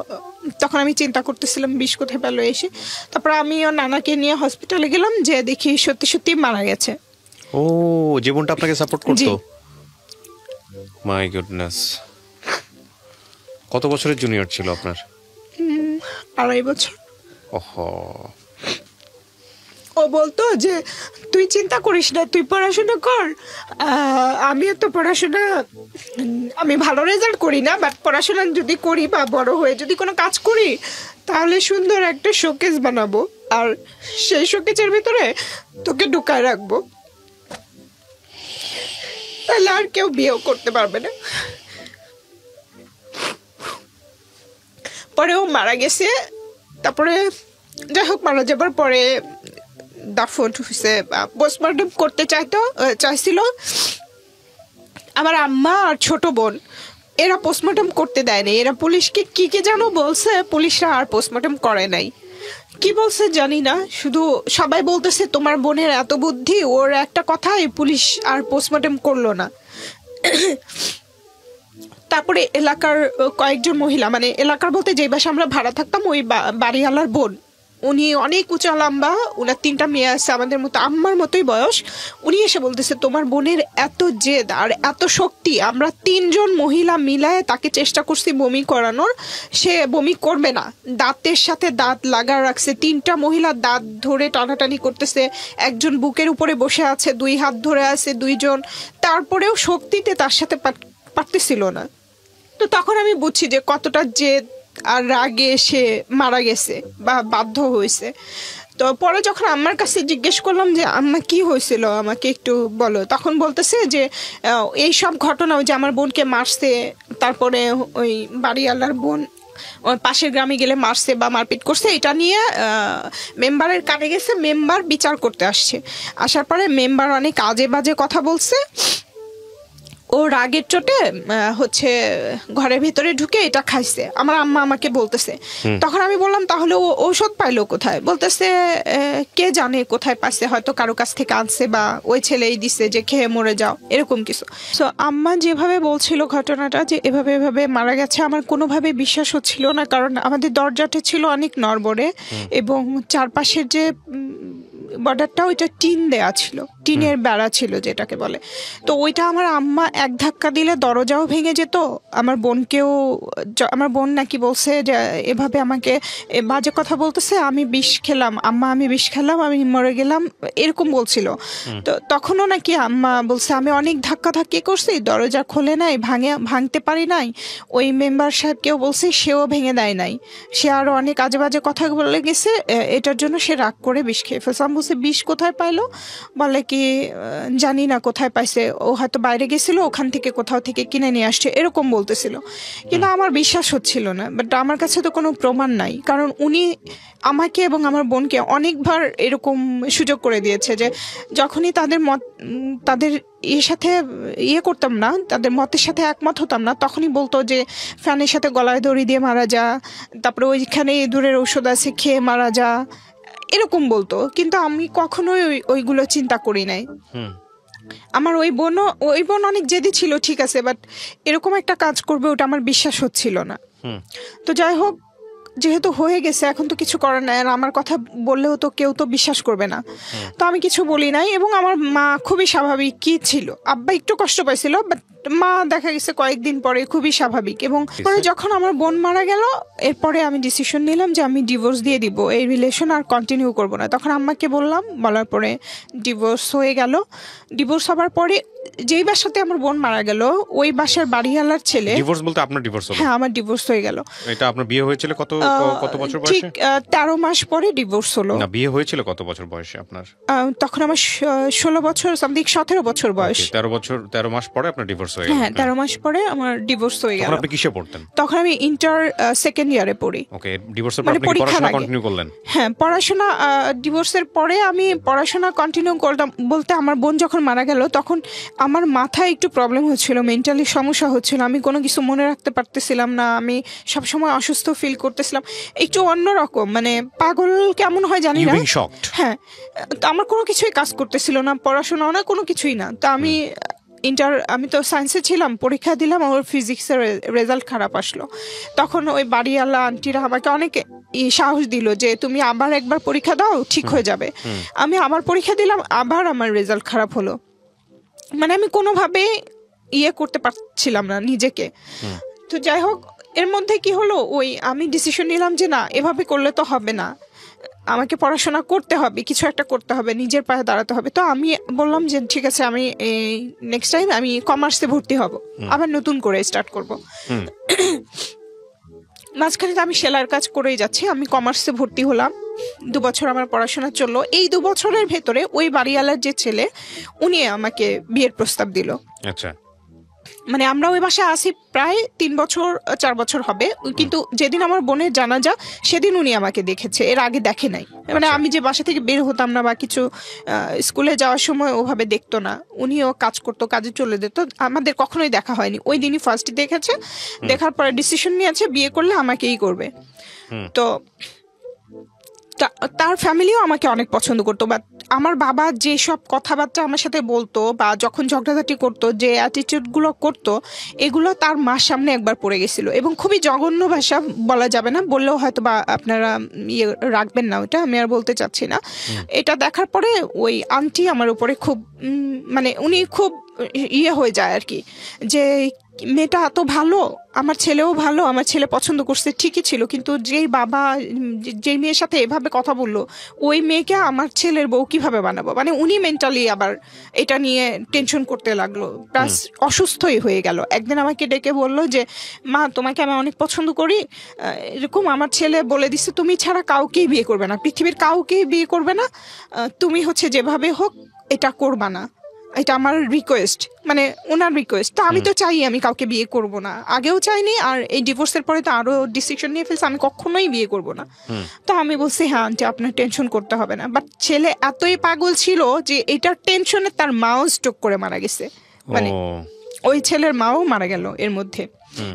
তখন আমি চিন্তা করতেছিলাম বিষ কোথায় পেলো এসে। তারপর আমিও নানাকে নিয়ে হসপিটালে গেলাম, যে দেখি সত্যি সত্যি মারা গেছে। ও, জীবনটা আপনাকে সাপোর্ট করতো? My goodness. কত বছরের জুনিয়র ছিল আপনার? 2.5 বছর। ওহো। ও বলতো যে তুই চিন্তা করিস না, তুই পড়াশোনা কর। আমিও তো পড়াশোনা, আমি ভালো রেজাল্ট করি না, বাট পড়াশোনা যদি করি বা বড় হয়ে যদি কোনো কাজ করি, তাহলে সুন্দর একটা শোকেস বানাবো, আর সেই শোকেসের ভিতরে তোকে ঢুকায় রাখবো, তাহলে আর কেউ বিয়েও করতে পারবে না। পরে ও মারা গেছে। তারপরে যাই হোক, মারা যাবার পরে দাফন হয়েছে, পোস্টমর্টম করতে চাইছিল আমার আম্মা আর ছোট বোন। এরা পোস্টমর্টম করতে দেয়নি। এরা পুলিশকে কি যেন বলছে, পুলিশরা আর পোস্টমর্টম করে নাই। কি বলছে জানি না, শুধু সবাই বলতেছে তোমার বোনের এত বুদ্ধি, ওর একটা কথাই পুলিশ আর পোস্টমর্টম করলো না। তারপরে এলাকার কয়েকজন মহিলা, মানে এলাকার বলতে যে বাসা আমরা ভাড়া থাকতাম, ওই বাড়িওয়ালার বোন, উনি অনেক উঁচা লম্বা, ওনার 3টা মেয়ে আছে আমাদের মতো, আম্মার মতোই বয়স। উনি এসে বলতেছে তোমার বোনের এত জেদ আর এত শক্তি, আমরা 3 জন মহিলা মিলায় তাকে চেষ্টা করছি বমি করানোর, সে বমি করবে না। দাঁতের সাথে দাঁত লাগা রাখছে, 3টা মহিলা দাঁত ধরে টানাটানি করতেছে, একজন বুকের উপরে বসে আছে, 2 হাত ধরে আছে 2 জন, তারপরেও শক্তিতে তার সাথে পারতেছিল না। তো তখন আমি বুঝছি যে কতটা জেদ আর রাগে সে মারা গেছে বা বাধ্য হয়েছে। তো পরে যখন আম্মার কাছে জিজ্ঞেস করলাম যে আম্মা কি হয়েছিল, আমাকে একটু বলো, তখন বলতেছে যে এই সব ঘটনা, যে আমার বোনকে মারছে, তারপরে ওই বাড়িওয়ালার বোন ওই পাশের গ্রামে গেলে মারছে বা মারপিট করছে, এটা নিয়ে মেম্বারের কানে গেছে, মেম্বার বিচার করতে আসছে। আসার পরে মেম্বার অনেক আজে বাজে কথা বলছে। ও রাগের চোটে হচ্ছে ঘরের ভিতরে ঢুকে এটা খাইছে, আমার আম্মা আমাকে বলতেছে। তখন আমি বললাম তাহলে ও ঔষধ পাইলো কোথায়? বলতেছে কে জানে কোথায় পাইছে, হয়তো কারো কাছ থেকে আনছে বা ওই ছেলেই দিছে যে খেয়ে মরে যাও, এরকম কিছু। তো আম্মা যেভাবে বলছিল ঘটনাটা যে এভাবে এভাবে মারা গেছে, আমার কোনোভাবে বিশ্বাস হচ্ছিল না, কারণ আমাদের দরজাটা ছিল অনেক নড়বড়ে এবং চারপাশের যে বর্ডারটা ওইটা টিন দেয়া ছিল, টিনের বেড়া ছিল যেটাকে বলে। তো ওইটা আমার আম্মা এক ধাক্কা দিলে দরজাও ভেঙে যেত। আমার বোন নাকি বলছে যে এভাবে আমাকে বাজে কথা বলতেছে, আমি বিষ খেলাম আম্মা, আমি বিষ খেলাম, আমি মরে গেলাম, এরকম বলছিল। তো তখনও নাকি আম্মা বলছে আমি অনেক ধাক্কি করছি, দরজা খোলে নাই, ভাঙতে পারি নাই। ওই মেম্বার সাহেবকেও বলছে, সেও ভেঙে দেয় নাই। সে আরো অনেক আজে বাজে কথা বলে গেছে, এটার জন্য সে রাগ করে বিষ খেয়ে ফেলছে। আমি বলছে 20 কোথায় পাইলো, বলে কি জানি না কোথায় পাইছে, ও হয়তো বাইরে গেছিল, ওখান থেকে কোথাও থেকে কিনে নিয়ে আসছে, এরকম বলতেছিল। কিন্তু আমার বিশ্বাস হচ্ছিল না, বাট আমার কাছে তো কোনো প্রমাণ নাই, কারণ উনি আমাকে এবং আমার বোনকে অনেকবার এরকম সুযোগ করে দিয়েছে যে যখনই তাদের মত তাদের এর সাথে করতাম না, তাদের মতের সাথে একমত হতাম না, তখনই বলতো যে ফ্যানের সাথে গলায় দড়ি দিয়ে মারা যা, তারপরে ওইখানে ইঁদুরের ঔষধ আছে খেয়ে মারা যা, এরকম বলতো। কিন্তু আমি কখনোই ওইগুলো চিন্তা করি নাই। আমার ওই বোন অনেক জেদি ছিল, ঠিক আছে, বাট এরকম একটা কাজ করবে ওটা আমার বিশ্বাস হচ্ছিল না। তো যাই হোক, যেহেতু হয়ে গেছে, এখন তো কিছু করার নাই, আর আমার কথা বললেও তো কেউ তো বিশ্বাস করবে না, তো আমি কিছু বলি নাই। এবং আমার মা খুবই স্বাভাবিক কি ছিল, আব্বা একটু কষ্ট পাইছিল, বাট মা দেখা গেছে কয়েকদিন পরে খুবই স্বাভাবিক। এবং পরে যখন আমার বোন মারা গেল, এরপরে আমি ডিসিশন নিলাম যে আমি ডিভোর্স দিয়ে দিব, এই রিলেশন আর কন্টিনিউ করব না। তখন আম্মাকে বললাম, বলার পরে ডিভোর্স হয়ে গেল। ডিভোর্স হবার পরে যেই বাসাতে আমার বোন মারা গেল, ওই বাসার বাড়িওয়ালার ছেলে। ডিভোর্স বলতে আপনার ডিভোর্স হলো? হ্যাঁ, আমার ডিভোর্স হয়ে গেল। এটা আপনার বিয়ে হয়েছিল কত বছর বয়সে? ঠিক 13 মাস পরে ডিভোর্স হলো। না, বিয়ে হয়েছিল কত বছর বয়সে আপনার? তখন আমার 16 বছর, সামথিং 17 বছর বয়স। 13 মাস পরে আপনার ডিভোর্স হয়ে গেল? হ্যাঁ, 13 মাস পরে আমার ডিভোর্স হয়ে গেল। আপনি কিসে পড়তেন তখন? আমি ইন্টার সেকেন্ড ইয়ারে পড়ি। ওকে, ডিভোর্সের পর আপনি পড়াশোনা কন্টিনিউ করলেন? হ্যাঁ, পড়াশোনা ডিভোর্সের পরে আমি পড়াশোনা কন্টিনিউ করলাম। বলতে আমার বোন যখন মারা গেল, তখন আমার মাথায় একটু প্রবলেম হচ্ছিল, মেন্টালি সমস্যা হচ্ছিল, আমি কোনো কিছু মনে রাখতে পারতেছিলাম না, আমি সবসময় অসুস্থ ফিল করতেছিলাম, একটু অন্যরকম, মানে পাগল কেমন হয় জানি না। হ্যাঁ, তো আমার কোনো কিছুই কাজ করতেছিল না, পড়াশোনাও না, কোনো কিছুই না। তো আমি তো সায়েন্সে ছিলাম, পরীক্ষা দিলাম, আমার ফিজিক্সের রেজাল্ট খারাপ আসলো। তখন ওই বাড়িওয়ালা আন্টিরা আমাকে অনেক সাহস দিল যে তুমি আবার একবার পরীক্ষা দাও, ঠিক হয়ে যাবে। আমি আবার পরীক্ষা দিলাম, আবার আমার রেজাল্ট খারাপ হলো। মানে আমি কোনোভাবে করতে পারছিলাম না নিজেকে। তো যাই হোক, এর মধ্যে কি হলো, আমি ডিসিশন নিলাম যে না, এভাবে করলে তো হবে না, আমাকে পড়াশোনা করতে হবে, কিছু একটা করতে হবে, নিজের পায়ে দাঁড়াতে হবে। তো আমি বললাম যে ঠিক আছে, আমি নেক্সট টাইম আমি কমার্সে ভর্তি হব, আবার নতুন করে স্টার্ট করব। মাঝখানে তো আমি সেলাইয়ের কাজ করেই যাচ্ছি। আমি কমার্সে ভর্তি হলাম, 2 বছর আমার পড়াশোনা চললো। এই 2 বছরের ভেতরে ওই বাড়িওয়ালার যে ছেলে, উনি আমাকে বিয়ের প্রস্তাব দিল। আচ্ছা, মানে আমরা ওই বাসায় আসি প্রায় 4 বছর হবে, কিন্তু যেদিন আমার বোনের জানাজা, সেদিন উনি আমাকে দেখেছে, এর আগে দেখে নাই। মানে আমি যে বাসা থেকে বের হতাম না বা কিছু, স্কুলে যাওয়ার সময় ওভাবে দেখতো না, উনিও কাজ করতো, কাজে চলে যেত, আমাদের কখনোই দেখা হয়নি। ওই দিনই ফার্স্ট দেখেছে, দেখার পরে ডিসিশন নিয়েছে বিয়ে করলে আমাকেই করবে। তো তার ফ্যামিলিও আমাকে অনেক পছন্দ করতো, বাট আমার বাবা যে সব কথাবার্তা আমার সাথে বলতো বা যখন ঝগড়াঝাটি করতো, যে অ্যাটিটিউডগুলো করতো, এগুলো তার মার সামনে একবার পড়ে গেছিল। এবং খুবই জঘন্য ভাষা, বলা যাবে না, বললেও হয়তো বা আপনারা রাখবেন না, ওটা আমি আর বলতে চাচ্ছি না। এটা দেখার পরে ওই আন্টি আমার উপরে খুব, মানে উনি খুব হয়ে যায় আর কি, যে মেয়েটা এত ভালো, আমার ছেলেও ভালো, আমার ছেলে পছন্দ করছে ঠিকই ছিল, কিন্তু যেই বাবা যেই মেয়ের সাথে এভাবে কথা বললো, ওই মেয়েকে আমার ছেলের বউ কিভাবে বানাবো, মানে উনি মেন্টালি আবার এটা নিয়ে টেনশন করতে লাগলো, প্লাস অসুস্থই হয়ে গেল। একদিন আমাকে ডেকে বললো যে মা, তোমাকে আমি অনেক পছন্দ করি, এরকম আমার ছেলে বলে দিচ্ছে তুমি ছাড়া কাউকেই বিয়ে করবে না, পৃথিবীর কাউকেই বিয়ে করবে না, তুমি যেভাবে হোক এটা করবা না, এটা আমার রিকোয়েস্ট, মানে ওনার রিকোয়েস্ট। তো আমি তো চাই আমি কাউকে বিয়ে করব না, আগেও চাইনি, আর এই ডিভোর্সের পরে তো আরো ডিসিশন নিয়ে ফেলছে আমি কখনোই বিয়ে করব না। তো আমি বলছি হ্যাঁ আন্টি, আপনার টেনশন করতে হবে না। বাট ছেলে এতই পাগল ছিল যে এটার টেনশনে তার মাও স্ট্রোক করে মারা গেছে, মানে ওই ছেলের মাও মারা গেল এর মধ্যে।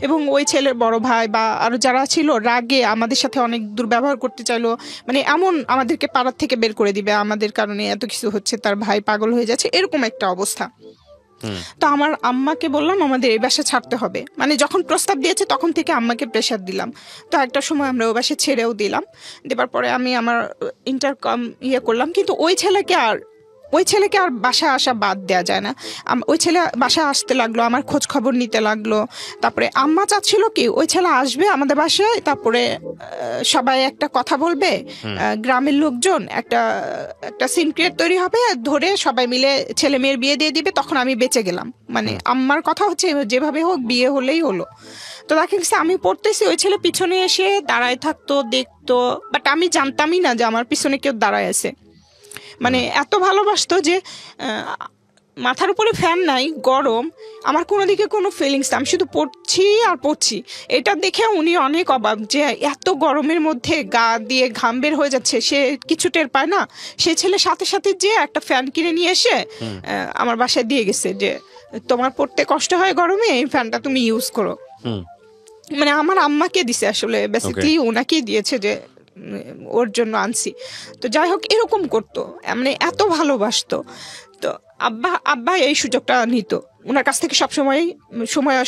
এবং ওই ছেলের বড় ভাই বা আরো যারা ছিল, রাগে আমাদের সাথে অনেক দুর্ব্যবহার করতে চাইলো, মানে এমন আমাদেরকে পাড়ার থেকে বের করে দিবে, আমাদের কারণে এত কিছু হচ্ছে, তার ভাই পাগল হয়ে যাচ্ছে, এরকম একটা অবস্থা। তো আমার আম্মাকে বললাম আমাদের এই বাসা ছাড়তে হবে, মানে যখন প্রস্তাব দিয়েছে তখন থেকে আম্মাকে প্রেশার দিলাম। তো একটা সময় আমরা ওই বাসা ছেড়েও দিলাম, দেবার পরে আমি আমার ইন্টারকম করলাম। কিন্তু ওই ছেলেকে আর বাসায় আসা বাদ দেওয়া যায় না। ওই ছেলে বাসায় আসতে লাগলো, আমার খোঁজ খবর নিতে লাগলো। তারপরে আম্মা চাচ্ছিল কি ওই ছেলে আসবে আমাদের বাসায়, তারপরে সবাই একটা কথা বলবে, গ্রামের লোকজন একটা সিনক্রিয়েট তৈরি হবে, ধরে সবাই মিলে ছেলে মেয়ের বিয়ে দিয়ে দিবে, তখন আমি বেঁচে গেলাম। মানে আম্মার কথা হচ্ছে যেভাবে হোক বিয়ে হলেই হলো। তো দেখা গেছে আমি পড়তেছি, ওই ছেলে পিছনে এসে দাঁড়ায় থাকতো, দেখতো, বাট আমি জানতামই না যে আমার পিছনে কেউ দাঁড়ায় আছে। মানে এত ভালোবাসতো যে মাথার উপরে ফ্যান নাই, গরম, আমার কোনো দিকে কোনো ফিলিংস, আমি শুধু পড়ছি আর পড়ছি। এটা দেখে উনি অনেক অবাক যে এত গরমের মধ্যে গা দিয়ে ঘাম বের হয়ে যাচ্ছে, সে কিছু টের পায় না। সে ছেলে সাথে সাথে যে একটা ফ্যান কিনে নিয়ে এসে আমার বাসায় দিয়ে গেছে যে তোমার পড়তে কষ্ট হয় গরমে, এই ফ্যানটা তুমি ইউজ করো। মানে আমার আম্মাকে দিছে আসলে, বেসিক্যালি ওনাকেই দিয়েছে যে ওর জন্য আনছি। তো যাই হোক, এরকম করতো, মানে এত ভালোবাসতো। তো আব্বা এই সুযোগটা নিত ওনার কাছ থেকে সবসময়,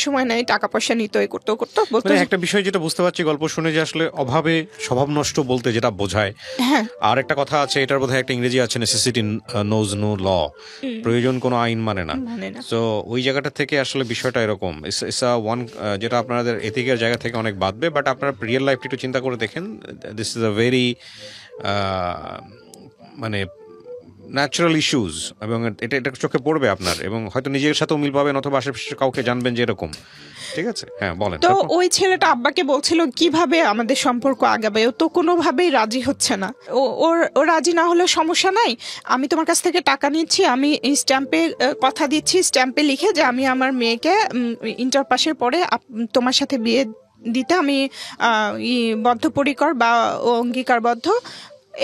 সময় নেই, টাকা পয়সা নিত, এই করতো বলতো। একটা বিষয় যেটা বুঝতে পারছি গল্প শুনে যে আসলে অভাবে স্বভাব নষ্ট বলতে যেটা বোঝায়। আর একটা কথা আছে, এটার বোধহয় একটা ইংরেজি আছে, নেসেসিটি নোজ নো ল, প্রয়োজন কোনো আইন মানে না। তো ওই জায়গাটা থেকে আসলে বিষয়টা এরকম, যেটা আপনাদের এথিকের জায়গা থেকে অনেক বাদবে, বাট আপনারা রিয়েল লাইফটা একটু চিন্তা করে দেখেন, দিস ইজ আ ভেরি মানে ন্যাচারাল ইস্যুজ, এবং এটা চোখে পড়বে আপনার, এবং হয়তো নিজের সাথেও মিল পাবেন অথবা আশেপাশে কাউকে জানবেন যে এরকম। ঠিক আছে, হ্যাঁ বলেন। তো ওই ছেলেটা আব্বাকে বলছিল কিভাবে আমাদের সম্পর্ক আগাবে, ও তো কোনোভাবেই রাজি হচ্ছে না। ও রাজি না হলে সমস্যা নাই, আমি তোমার কাছ থেকে টাকা নিচ্ছি, আমি স্ট্যাম্পে কথা দিচ্ছি, স্ট্যাম্পে লিখে যে আমি আমার মেয়েকে ইন্টার পাসের পরে তোমার সাথে বিয়ে দিতে আমি বদ্ধপরিকর বা অঙ্গীকারবদ্ধ,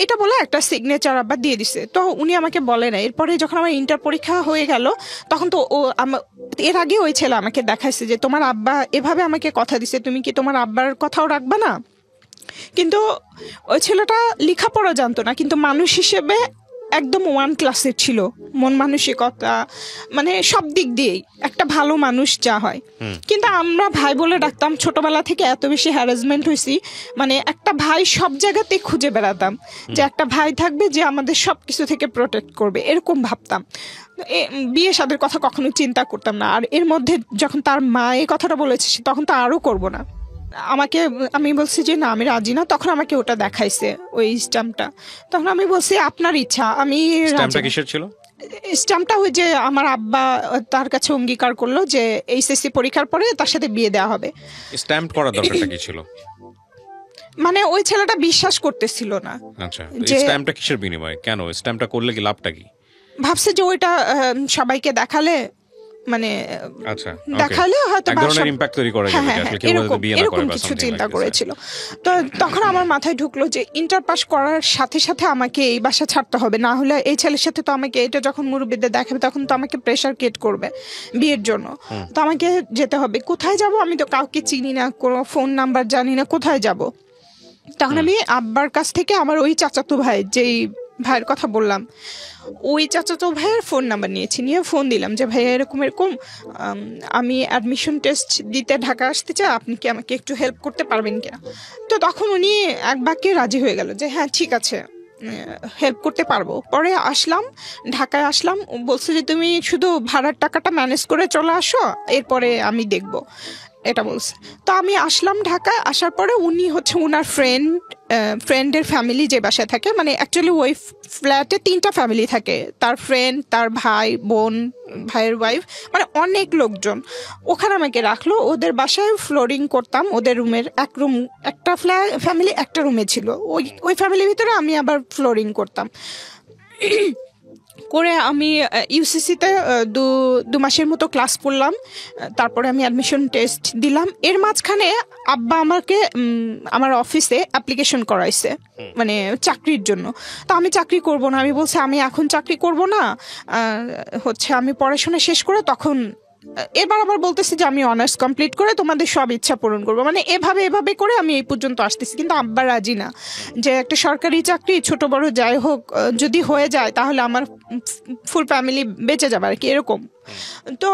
এটা বলে একটা সিগনেচার আবার দিয়ে দিছে। তো উনি আমাকে বলে না। এরপরে যখন আমার ইন্টার পরীক্ষা হয়ে গেল, তখন তো এর আগে ওই ছেলে আমাকে দেখাইছে যে তোমার আব্বা এভাবে আমাকে কথা দিছে, তুমি কি তোমার আব্বার কথাও রাখবা না? কিন্তু ওই ছেলেটা লেখাপড়া জানতো না, কিন্তু মানুষ হিসেবে একদম 1 ক্লাসের ছিল, মন মানসিকতা মানে সব দিক দিয়েই একটা ভালো মানুষ যা হয়। কিন্তু আমরা ভাই বলে ডাকতাম, ছোটবেলা থেকে এত বেশি হ্যারাসমেন্ট হয়েছি, মানে একটা ভাই সব জায়গাতে খুঁজে বেড়াতাম যে একটা ভাই থাকবে যে আমাদের সব কিছু থেকে প্রোটেক্ট করবে, এরকম ভাবতাম। বিয়ে শাদীর কথা কখনো চিন্তা করতাম না। আর এর মধ্যে যখন তার মা এই কথাটা বলেছে, তখন তো আরও করবো না। আমি বলছি যে না, আমি রাজি না। তখন আমাকে ওটা দেখাইছে, ওই স্ট্যাম্পটা। তখন আমি বলছি আপনার ইচ্ছা, আমি স্ট্যাম্পটা কিসের ছিল? স্ট্যাম্পটা ওই যে আমার আব্বা তার কাছে অঙ্গীকার করলো যে এইচএসসি পরীক্ষার পরে তার সাথে বিয়ে দেওয়া হবে। স্ট্যাম্প করার দরকারটা কি ছিল? মানে ওই ছেলেটা বিশ্বাস করতেছিল না। আচ্ছা, স্ট্যাম্পটা কিসের বিনিময়ে, কেন স্ট্যাম্পটা করলে কি লাভটা কি? ভাবছে যে ওইটা সবাইকে দেখালে, মানে দেখালে হয়তো এরকম কিছু চিন্তা করেছিল। তো তখন আমার মাথায় ঢুকলো যে ইন্টার পাস করার সাথে সাথে আমাকে এই বাসা ছাড়তে হবে, না হলে এই ছেলের সাথে তো আমাকে, এটা যখন মুরব্বিদের দেখাবে তখন তো আমাকে প্রেশার ক্রিয়েট করবে বিয়ের জন্য। তো আমাকে যেতে হবে। কোথায় যাব? আমি তো কাউকে চিনি না, কোনো ফোন নাম্বার জানি না, কোথায় যাব? তখন আমি আব্বার কাছ থেকে আমার ওই চাচাতো ভাই, যেই ভাইয়ের কথা বললাম, ওই চাচাতো ভাইয়ের ফোন নাম্বার নিয়ে ফোন দিলাম যে ভাইয়া এরকম আমি অ্যাডমিশন টেস্ট দিতে ঢাকা আসতে চাই, আপনি কি আমাকে একটু হেল্প করতে পারবেন কিনা? তো তখন উনি এক বাক্যে রাজি হয়ে গেল যে হ্যাঁ ঠিক আছে, হেল্প করতে পারবো। পরে ঢাকায় আসলাম, বলছে যে তুমি শুধু ভাড়ার টাকাটা ম্যানেজ করে চলে আসো, এরপরে আমি দেখবো, এটা বলছে। তো আমি আসলাম ঢাকায়। আসার পরে উনি হচ্ছে ওনার ফ্রেন্ডের ফ্যামিলি যে বাসায় থাকে, মানে অ্যাকচুয়ালি ওই ফ্ল্যাটে 3টা ফ্যামিলি থাকে, তার ফ্রেন্ড, তার ভাই বোন, ভাইয়ের ওয়াইফ, মানে অনেক লোকজন। ওখানে আমাকে রাখলো, ওদের বাসায় ফ্লোরিং করতাম। ওদের রুমের একটা ফ্যামিলি একটা রুমে ছিল, ওই ফ্যামিলির ভিতরে আমি আবার ফ্লোরিং করতাম। করে আমি ইউসিসিতে 2 মাসের মতো ক্লাস করলাম। তারপরে আমি অ্যাডমিশন টেস্ট দিলাম। এর মাঝখানে আব্বা আমাকে আমার অফিসে অ্যাপ্লিকেশন করাইছে, মানে চাকরির জন্য। তো আমি চাকরি করব না, আমি বলছি আমি এখন চাকরি করব না, হচ্ছে আমি পড়াশোনা শেষ করে তখন। এবার আবার বলতেছি যে আমি অনার্স কমপ্লিট করে তোমাদের সব ইচ্ছা পূরণ করবো, মানে এভাবে করে আমি এই পর্যন্ত আসতেছি। কিন্তু আব্বা রাজি না, যে একটা সরকারি চাকরি ছোট বড় যাই হোক যদি হয়ে যায় তাহলে আমার ফুল ফ্যামিলি বেঁচে যাবে আর কি, এরকম। তো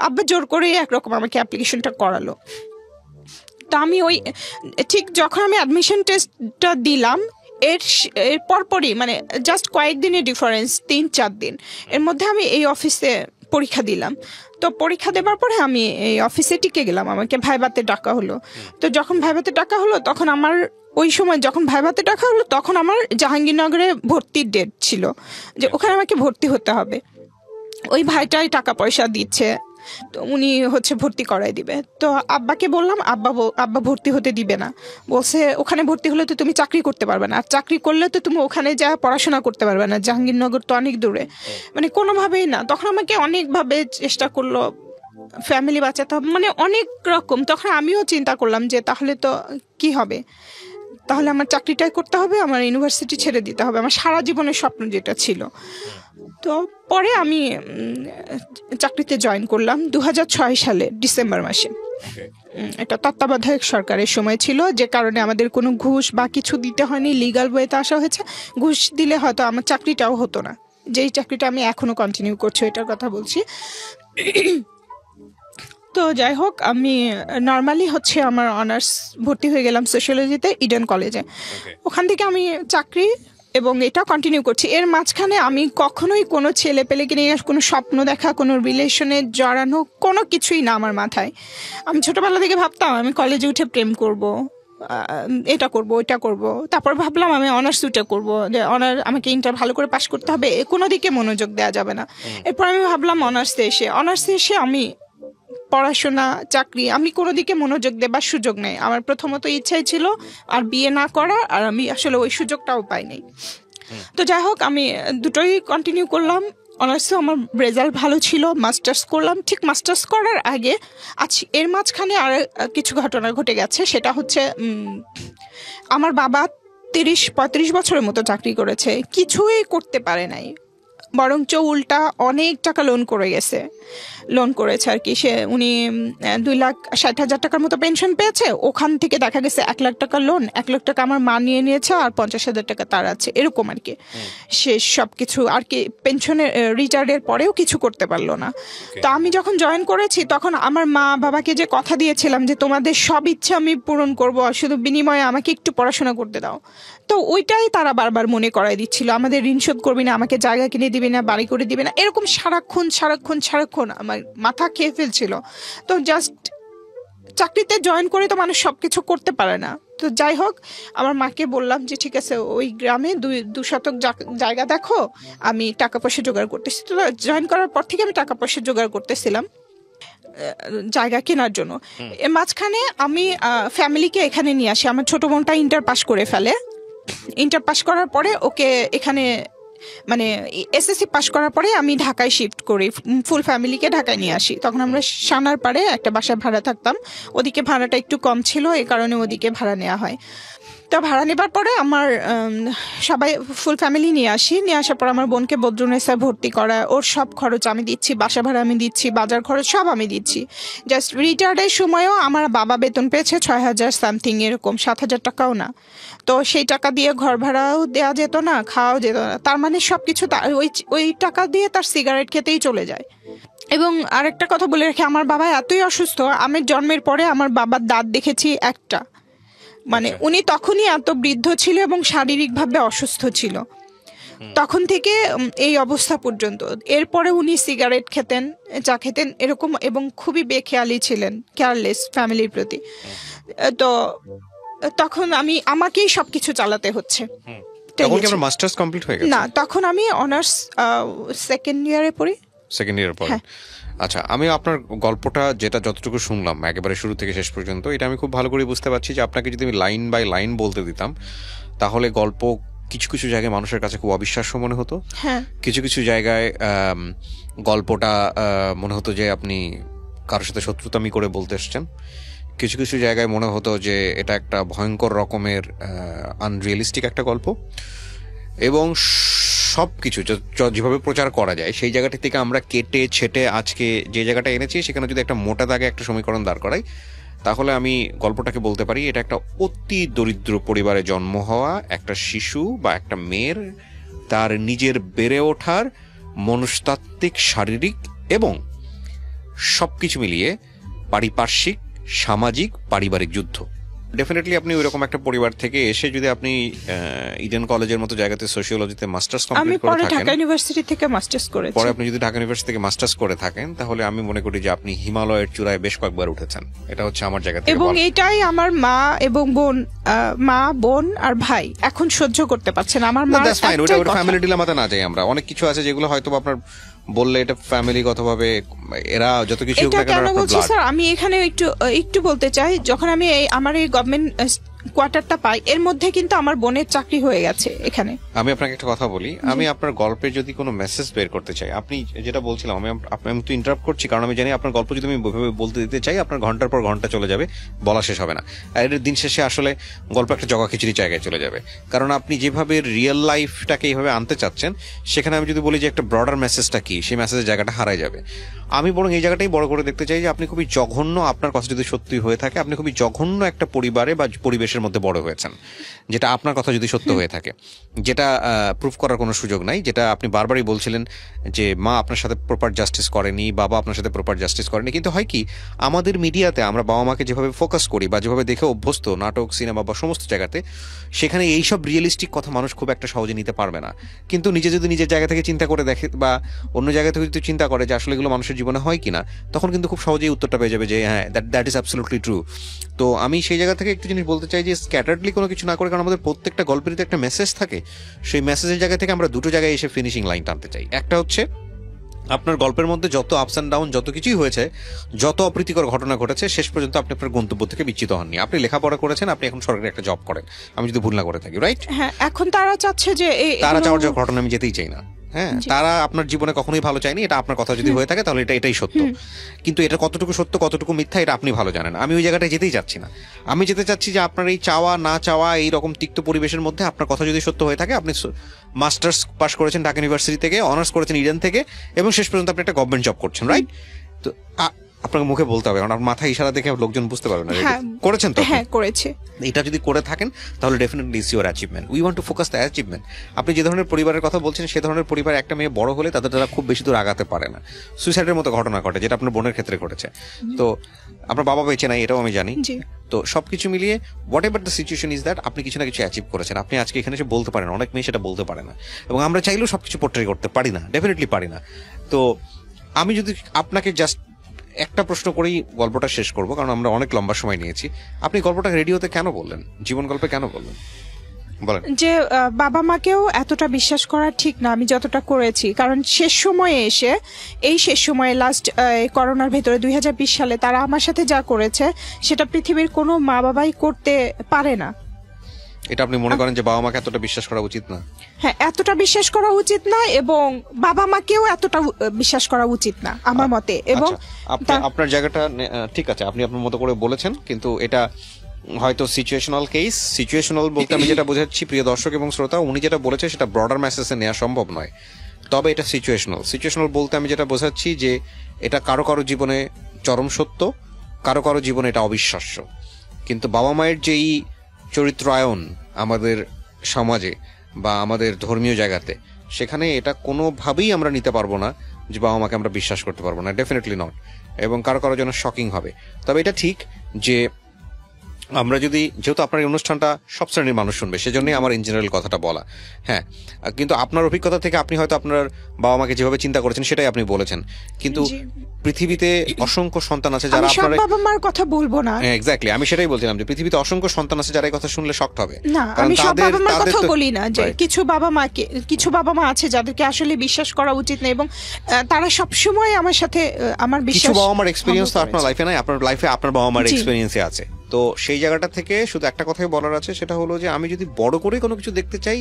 আব্বা জোর করে একরকম আমাকে অ্যাপ্লিকেশনটা করালো। তো আমি ওই ঠিক যখন আমি অ্যাডমিশন টেস্টটা দিলাম, এর পরপরই, মানে জাস্ট কয়েকদিনের ডিফারেন্স, 3-4 দিন এর মধ্যে আমি এই অফিসে পরীক্ষা দিলাম। তো পরীক্ষা দেওয়ার পরে আমি এই অফিসে টিকে গেলাম, আমাকে ভাইভাতে ডাকা হলো। তো যখন ভাইভাতে ডাকা হলো তখন আমার ওই সময় যখন ভাইভাতে ডাকা হলো তখন আমার জাহাঙ্গীরনগরে ভর্তির ডেট ছিল, যে ওখানে আমাকে ভর্তি হতে হবে। ওই ভাইটাই টাকা পয়সা দিচ্ছে, তো উনি হচ্ছে ভর্তি করাই দিবে। তো আব্বাকে বললাম, আব্বা ভর্তি হতে দিবে না, বলছে ওখানে ভর্তি হলে তো তুমি চাকরি করতে পারবে না, আর চাকরি করলে তো তুমি ওখানে যা পড়াশোনা করতে পারবে না, জাহাঙ্গীরনগর তো অনেক দূরে, মানে কোনোভাবেই না। তখন আমাকে অনেকভাবে চেষ্টা করলো, ফ্যামিলি বাঁচাতে হবে, মানে অনেক রকম। তখন আমিও চিন্তা করলাম যে তাহলে তো কি হবে, তাহলে আমার চাকরিটাই করতে হবে, আমার ইউনিভার্সিটি ছেড়ে দিতে হবে, আমার সারা জীবনের স্বপ্ন যেটা ছিল। তো পরে আমি চাকরিতে জয়েন করলাম 2006 সালে ডিসেম্বর মাসে। এটা তত্ত্বাবধায়ক সরকারের সময় ছিল, যে কারণে আমাদের কোনো ঘুষ বা কিছু দিতে হয়নি, লিগাল ওয়েতে আসা হয়েছে। ঘুষ দিলে হয়তো আমার চাকরিটাও হতো না, যেই চাকরিটা আমি এখনো কন্টিনিউ করছি এটার কথা বলছি। তো যাই হোক, আমি নর্মালি হচ্ছে আমার অনার্স ভর্তি হয়ে গেলাম সোশিয়োলজিতে ইডেন কলেজে। ওখান থেকে আমি চাকরি এবং এটা কন্টিনিউ করছি। এর মাঝখানে আমি কখনোই কোনো ছেলে পেলেকে নিয়ে কোনো স্বপ্ন দেখা, কোনো রিলেশনে জড়ানো, কোনো কিছুই না আমার মাথায়। আমি ছোটোবেলা থেকে ভাবতাম আমি কলেজে উঠে প্রেম করব, এটা করব, ওইটা করব। তারপর ভাবলাম আমি অনার্স দুটা করব, যে আমাকে ইন্টার ভালো করে পাশ করতে হবে, কোনো দিকে মনোযোগ দেওয়া যাবে না। এরপর আমি ভাবলাম অনার্সে এসে আমি পড়াশোনা, চাকরি, আমি কোনো দিকে মনোযোগ দেবার সুযোগ নেই। আমার প্রথমত ইচ্ছাই ছিল আর বিয়ে না করা, আর আমি আসলে ওই সুযোগটাও পাইনি। তো যাই হোক, আমি দুটোই কন্টিনিউ করলাম। অনার্সে আমার রেজাল্ট ভালো ছিল, মাস্টার্স করলাম। ঠিক মাস্টার্স করার আগে এর মাঝখানে আর কিছু ঘটনা ঘটে গেছে। সেটা হচ্ছে আমার বাবা 30-35 বছরের মতো চাকরি করেছে, কিছুই করতে পারে নাই, বরঞ্চ উল্টা অনেক টাকা লোন করেছে আর কি। উনি 2,60,000 টাকার মতো পেনশন পেয়েছে, ওখান থেকে দেখা গেছে 1 লাখ টাকা লোন, 1 লাখ টাকা আমার মা নিয়ে নিয়েছে, আর 50,000 টাকা তার আছে, এরকম আর কি। সে সব কিছু আর কি পেনশনের রিটায়ার্ডের পরেও কিছু করতে পারলো না। তো আমি যখন জয়েন করেছি তখন আমার মা বাবাকে যে কথা দিয়েছিলাম যে তোমাদের সব ইচ্ছা আমি পূরণ করবো, শুধু বিনিময়ে আমাকে একটু পড়াশোনা করতে দাও, তো ওইটাই তারা বারবার মনে করাই দিচ্ছিল। আমাদের ঋণ শোধ করবি না, আমাকে জায়গা কিনে দিবি না, বাড়ি করে দিবি না, এরকম সারাক্ষণ আমার মাথা খেয়ে ফেলছিল। তো জাস্ট চাকরিতে জয়েন করে তো মানুষ সবকিছু করতে পারে না। তো যাই হোক, আমার মাকে বললাম যে ঠিক আছে, ওই গ্রামে 2 শতক জায়গা দেখো, আমি টাকা পয়সা জোগাড় করতেছি। তো জয়েন করার পর থেকে আমি টাকা পয়সা জোগাড় করতেছিলাম জায়গা কেনার জন্য। এর মাঝখানে আমি ফ্যামিলিকে এখানে নিয়ে আসি। আমার ছোট বোনটা ইন্টার পাস করে ফেলে। ইন্টার পাস করার পরে ওকে এখানে, মানে এসএসসি পাস করার পরে আমি ঢাকায় শিফট করি, ফুল ফ্যামিলিকে ঢাকায় নিয়ে আসি। তখন আমরা সানার পাড়ে একটা বাসা ভাড়া থাকতাম, ওদিকে ভাড়াটা একটু কম ছিল, এই কারণে ওদিকে ভাড়া নেওয়া হয়। তো ভাড়া নেবার পরে আমার সবাই ফুল ফ্যামিলি নিয়ে আসার পর আমার বোনকে বদ্রুনেসায় ভর্তি করা, ওর সব খরচ আমি দিচ্ছি, বাসা ভাড়া আমি দিচ্ছি, বাজার খরচ সব আমি দিচ্ছি। জাস্ট রিটায়ার্ডের সময়ও আমার বাবা বেতন পেয়েছে 6,000 সামথিং, এরকম 7,000 টাকাও না। তো সেই টাকা দিয়ে ঘর ভাড়াও দেওয়া যেত না, খাওয়াও যেত না। তার মানে সবকিছু ওই টাকা দিয়ে তার সিগারেট খেতেই চলে যায়। এবং আরেকটা কথা বলে রাখি, আমার বাবা এতই অসুস্থ, আমি জন্মের পরে আমার বাবার দাঁত দেখেছি একটা, মানে উনি তখনই এত বৃদ্ধ ছিল এবং শারীরিকভাবে অসুস্থ ছিল, তখন থেকে এই অবস্থা পর্যন্ত। এরপরে উনি সিগারেট খেতেন, চা খেতেন এরকম, এবং খুবই বেখেয়ালি ছিলেন, কেয়ারলেস ফ্যামিলির প্রতি। তো তখন আমাকেই সবকিছু চালাতে হচ্ছে। তখন কি আপনার মাস্টার্স কমপ্লিট হয়ে গেছে? না, তখন আমি অনার্স সেকেন্ড ইয়ারে পড়ি। সেকেন্ড ইয়ারে পড়ি। আচ্ছা, আমি আপনার গল্পটা যেটা যতটুকু শুনলাম একেবারে শুরু থেকে শেষ পর্যন্ত, এটা আমি খুব ভালো করে বুঝতে পারছি যে আপনাকে যদি আমি লাইন বাই লাইন বলতে দিতাম তাহলে গল্প কিছু কিছু জায়গায় মানুষের কাছে খুব অবিশ্বাস্য মনে হতো। কিছু কিছু জায়গায় গল্পটা মনে হতো যে আপনি কারোর সাথে শত্রুতামি করে বলতে এসছেন। কিছু কিছু জায়গায় মনে হতো যে এটা একটা ভয়ঙ্কর রকমের আনরিয়েলিস্টিক একটা গল্প। এবং সব কিছু যেভাবে প্রচার করা যায় সেই জায়গাটি থেকে আমরা কেটে ছেটে আজকে যে জায়গাটা এনেছি, সেখানে যদি একটা মোটা দাগে একটা সমীকরণ দাঁড় করাই, তাহলে আমি গল্পটাকে বলতে পারি এটা একটা অতি দরিদ্র পরিবারে জন্ম হওয়া একটা শিশু বা একটা মেয়ের তার নিজের বেড়ে ওঠার মনস্তাত্ত্বিক, শারীরিক এবং সবকিছু মিলিয়ে পারিপার্শ্বিক, সামাজিক, পারিবারিক যুদ্ধ। ডেফিনেটলি আপনি ওইরকম একটা পরিবার থেকে এসে যদি আপনি ইডেন কলেজের মতো জায়গাতে সোশিওলজিতে মাস্টার্স কমপ্লিট করে থাকেন, ঢাকা ইউনিভার্সিটি থেকে মাস্টার্স করেছি, পরে আপনি যদি ঢাকা ইউনিভার্সিটি থেকে মাস্টার্স করে থাকেন, তাহলে আমি মনে করি যে আপনি হিমালয়ের চূড়ায় বেশ কয়েকবার উঠেছেন। এটা হচ্ছে আমার জায়গা থেকে। এবং এটাই আমার মা এবং বোন আর ভাই এখন সহ্য করতে পারছেন। আমার মা, ওটা ফ্যামিলি ডিলেমাতে না যাই আমরা, অনেক কিছু আছে যেগুলো হয়তো আপনার বললে এটা ফ্যামিলিগতভাবে এরা যত কিছু হোক না কেন বলছি স্যার, আমি এখানে একটু বলতে চাই, যখন আমি আমার এই গভর্নমেন্ট কোয়ার্টারটা পাই, এর মধ্যে কিন্তু আমার বোনের চাকরি হয়ে গেছে এখানে। আমি আপনাকে একটা কথা বলি, আমি আপনার গল্পে যদি কোনো মেসেজ বের করতে চাই, আপনি যেটা বলছিলাম, আমি তো ইন্টারাপ্ট করছি কারণ আমি জানি আপনার গল্প যদি আমি বলতে দিতে চাই আপনার ঘন্টার পর ঘন্টা চলে যাবে, বলা শেষ হবে না। আর এর দিন শেষে আসলে গল্প একটা জগা খিচুড়ি জায়গায় চলে যাবে, কারণ আপনি যেভাবে রিয়েল লাইফটাকে এইভাবে আনতে চাচ্ছেন, সেখানে আমি যদি বলি যে একটা ব্রডার মেসেজটা কি, সেই মেসেজের জায়গাটা হারায় যাবে। আমি বরং এই জায়গাটাই বড় করে দেখতে চাই যে আপনি খুবই জঘন্য, আপনার কথা যদি সত্যি হয়ে থাকে, আপনি খুবই জঘন্য একটা পরিবারে বা পরিবেশের মধ্যে বড় হয়েছেন, যেটা আপনার কথা যদি সত্য হয়ে থাকে, যেটা প্রুফ করার কোনো সুযোগ নাই, যেটা আপনি বারবারই বলছিলেন যে মা আপনার সাথে প্রপার জাস্টিস করেনি, বাবা আপনার সাথে প্রপার জাস্টিস করেনি। কিন্তু হয় কি, আমাদের মিডিয়াতে আমরা বাবা মাকে যেভাবে ফোকাস করি বা যেভাবে দেখে অভ্যস্ত নাটক, সিনেমা বা সমস্ত জায়গাতে, সেখানে এইসব রিয়েলিস্টিক কথা মানুষ খুব একটা সহজে নিতে পারবে না। কিন্তু নিজে যদি নিজের জায়গা থেকে চিন্তা করে দেখে বা অন্য জায়গা থেকে যদি চিন্তা করে যে আসলে এগুলো মানুষের জীবনে হয় কিনা, তখন কিন্তু খুব সহজেই উত্তরটা পেয়ে যাবে যে হ্যাঁ, দ্যাট ইজ অ্যাবসলিউটলি ট্রু। তো আমি সেই জায়গা থেকে একটু জিনিস বলতে চাই যে স্ক্যাটার্ডলি কোনো কিছু না করে, কারণ আমাদের প্রত্যেকটা গল্পেরই একটা মেসেজ থাকে, সেই মেসেজের জায়গা থেকে আমরা দুটো জায়গায় এসে ফিনিশিং লাইন টানতে চাই। একটা হচ্ছে আপনার গল্পের মধ্যে যত আপস অ্যান্ড ডাউন, যত কিছুই হয়েছে, যত অপ্রীতিকর ঘটনা ঘটেছে, শেষ পর্যন্ত আপনি আপনার গন্তব্য থেকে বিচ্যুত হননি। আপনি লেখাপড়া করেছেন, আপনি এখন সরকারি একটা জব করেন, আমি যদি ভুল না করে থাকি, রাইট? হ্যাঁ, এখন তারা চাচ্ছে যে তারা চাওয়ার যে ঘটনা আমি যেতেই চাই না। হ্যাঁ, তারা আপনার জীবনে কখনোই ভালো চায়নি, এটা আপনার কথা যদি হয়ে থাকে তাহলে এটাই সত্য। কিন্তু এটা কতটুকু সত্য কতটুকু মিথ্যা এটা আপনি ভালো জানেন। আমি ওই জায়গাটায় যেতেই চাচ্ছি না। আমি যেতে চাচ্ছি যে আপনার এই চাওয়া না চাওয়া এই রকম তিক্ত পরিবেশের মধ্যে আপনার কথা যদি সত্য হয়ে থাকে, আপনি মাস্টার্স পাস করেছেন ঢাকা ইউনিভার্সিটি থেকে, অনার্স করেছেন ইডেন থেকে, এবং শেষ পর্যন্ত আপনি একটা গভর্নমেন্ট জব করছেন, রাইট? তো আপনাকে মুখে বলতে হবে, কারণ মাথায় ইশারা দেখে লোকজন বুঝতে পারবে না। করেছেন তো? হ্যাঁ, করেছে। এটা যদি করে থাকেন তাহলে definitely it's your achievement. We want to focus the achievement. আপনি যে ধরনের পরিবারের কথা বলছেন, সে ধরনের পরিবার একটা মেয়ে বড় হলে তারা খুব বেশি দূর আগাতে পারে না। সুইসাইডের মতো ঘটনা ঘটে, যেটা আপনার বোনের ক্ষেত্রে ঘটেছে। তো আপনার বাবা বেঁচে নাই, এটাও আমি জানি। তো সবকিছু মিলিয়ে what ever the situation is that, আপনি কিছু না কিছু অ্যাচিভ করেছেন। আপনি আজকে এখানে এসে বলতে পারেন, অনেক মেয়ে সেটা বলতে পারে না, এবং আমরা চাইলেও সবকিছু পোর্ট্রে করতে পারি না, ডেফিনেটলি পারি না। তো আমি যদি আপনাকে জাস্ট একটা প্রশ্ন করেই গল্পটা শেষ করব, কারণ আমরা অনেক লম্বা সময় নিয়েছি। আপনি গল্পটা রেডিওতে কেন বললেন, জীবন গল্পে কেন বললেন, বলেন? যে বাবা মাকেও এতটা বিশ্বাস করা ঠিক না আমি যতটা করেছি, কারণ শেষ সময়ে এসে, এই শেষ সময়ে লাস্ট করোনার ভেতরে 2020 সালে তারা আমার সাথে যা করেছে, সেটা পৃথিবীর কোনো মা বাবাই করতে পারে না। এটা আপনি মনে করেন যে বাবা মাকে এতটা বিশ্বাস করা উচিত না? হ্যাঁ, এতটা বিশ্বাস করা উচিত না, এবং বাবা মাকেও এতটা বিশ্বাস করা উচিত না আমার মতে। এবং আপনার জায়গাটা ঠিক আছে, আপনি আপনার মতো করে বলেছেন, কিন্তু এটা হয়তো সিচুয়েশনাল কেস। সিচুয়েশনাল বলতে আমি যেটা বোঝাচ্ছি, প্রিয় দর্শক এবং শ্রোতা, উনি যেটা বলেছে সেটা ব্রডার মেসেজে নেওয়া সম্ভব নয়, তবে এটা সিচুয়েশনাল বলতে আমি যেটা বোঝাচ্ছি যে এটা কারো কারো জীবনে চরম সত্য, কারো কারো জীবনে এটা অবিশ্বাস্য। কিন্তু বাবা মায়ের যেই চরিত্রায়ন আমাদের সমাজে বা আমাদের ধর্মীয় জায়গাতে, সেখানে এটা কোনোভাবেই আমরা নিতে পারবো না যে বাবা মাকে আমরা বিশ্বাস করতে পারবো না, ডেফিনেটলি নট। এবং কারো কারো জন্য শকিং হবে। তবে এটা ঠিক যে আমরা যদি, যেহেতু আপনার এই অনুষ্ঠানটা সব শ্রেণীর মানুষ শুনবে, সেজন্যই আমার ইন জেনারেল কথাটা বলা। হ্যাঁ, কিন্তু আপনার অভিজ্ঞতা থেকে আপনি হয়তো আপনার বাবা মাকে যেভাবে চিন্তা করেছেন সেটাই আপনি বলেছেন, কিন্তু পৃথিবীতে অসংখ্য সন্তান আছে যারা আপনার বাবা মার কথা বলবো না। এক্স্যাক্টলি, আমি সেটাই বলছিলাম যে পৃথিবীতে অসংখ্য সন্তান আছে যারা এই কথা শুনলে শকড হবে। না, আমি সব বাবা মার কথা বলি না, যে কিছু বাবা মা আছে যাদেরকে আসলে বিশ্বাস করা উচিত না, এবং তারা সব সময় আমার সাথে আমার বিশ্বাস। কিছু বাবা মার এক্সপেরিয়েন্স তো আপনার লাইফে নাই, আপনার লাইফে আপনার বাবা মার এক্সপেরিয়েন্সে আছে। তো সেই জায়গাটা থেকে শুধু একটা কথাই বলার আছে, সেটা হলো যে আমি যদি বড় করে কোনো কিছু দেখতে চাই,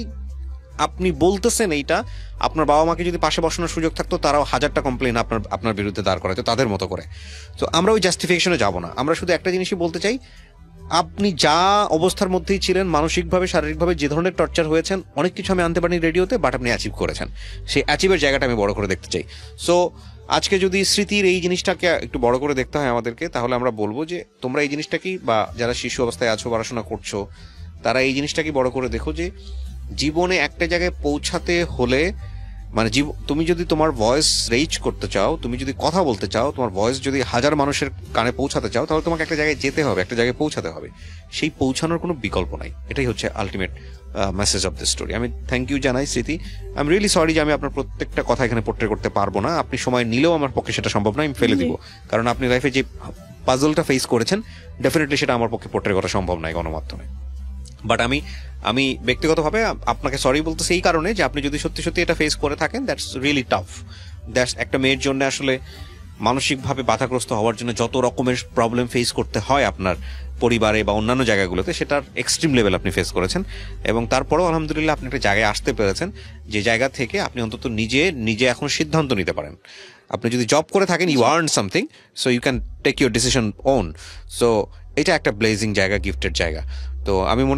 আপনি বলতেছেন এইটা, আপনার বাবা মাকে যদি পাশে বসানোর সুযোগ থাকতো, তারাও 1000টা কমপ্লেন আপনার বিরুদ্ধে দাঁড় করাতো তাদের মতো করে। তো আমরা ওই জাস্টিফিকেশনে যাব না, আমরা শুধু একটা জিনিসই বলতে চাই, আপনি যা অবস্থার মধ্যেই ছিলেন, মানসিকভাবে শারীরিকভাবে যে ধরনের টর্চার হয়েছেন, অনেক কিছু আমি আনতে পারিনি রেডিওতে, বাট আপনি অ্যাচিভ করেছেন। সেই অ্যাচিভের জায়গাটা আমি বড় করে দেখতে চাই। সো আজকে যদি স্মৃতির এই জিনিসটাকে একটু বড় করে দেখতে হয় আমাদেরকে, তাহলে আমরা বলবো যে তোমরা এই জিনিসটা কি, বা যারা শিশু অবস্থায় আছো, পড়াশোনা করছো, তারা এই জিনিসটাকে বড় করে দেখো যে জীবনে একটা জায়গায় পৌঁছাতে হলে, মানে তুমি যদি তোমার ভয়েস রেইজ করতে চাও, তুমি যদি কথা বলতে চাও, তোমার ভয়েস যদি 1000 মানুষের কানে পৌঁছাতে চাও, তাহলে তোমাকে একটা জায়গায় যেতে হবে, একটা জায়গায় পৌঁছাতে হবে। সেই পৌঁছানোর কোনো বিকল্প নাই। এটাই হচ্ছে ultimate message of the story. আমি থ্যাংক ইউ জানাই স্মৃতি। আই এম রিয়েলি সরি যে আমি আপনার প্রত্যেকটা কথা এখানে পোর্ট্রে করতে পারবো না। আপনি সময় নিলেও আমার পক্ষে সেটা সম্ভব না, আমি ফেলে দিব। কারণ আপনি লাইফে যে পাজলটা ফেস করেছেন, ডেফিনেটলি সেটা আমার পক্ষে পোর্ট্রে করা সম্ভব নয় গণমাধ্যমে। বাট আমি ব্যক্তিগতভাবে আপনাকে সরি বলতেছি এই কারণে যে আপনি যদি সত্যি সত্যি এটা ফেস করে থাকেন, দ্যাটস রিয়েলি টাফ। একটা মেয়ের জন্য আসলে মানসিকভাবে বাধাগ্রস্ত হওয়ার জন্য যত রকমের প্রবলেম ফেস করতে হয় আপনার পরিবারে বা অন্যান্য জায়গাগুলোতে, সেটার এক্সট্রিম লেভেল আপনি ফেস করেছেন, এবং তারপরেও আলহামদুলিল্লাহ আপনি একটা জায়গায় আসতে পেরেছেন যে জায়গা থেকে আপনি অন্তত নিজে এখন সিদ্ধান্ত নিতে পারেন। আপনি যদি জব করে থাকেন, you earn something, so you can take your decision own. So এটা একটা ব্লেজিং জায়গা, গিফটেড জায়গা। তো আমি মনে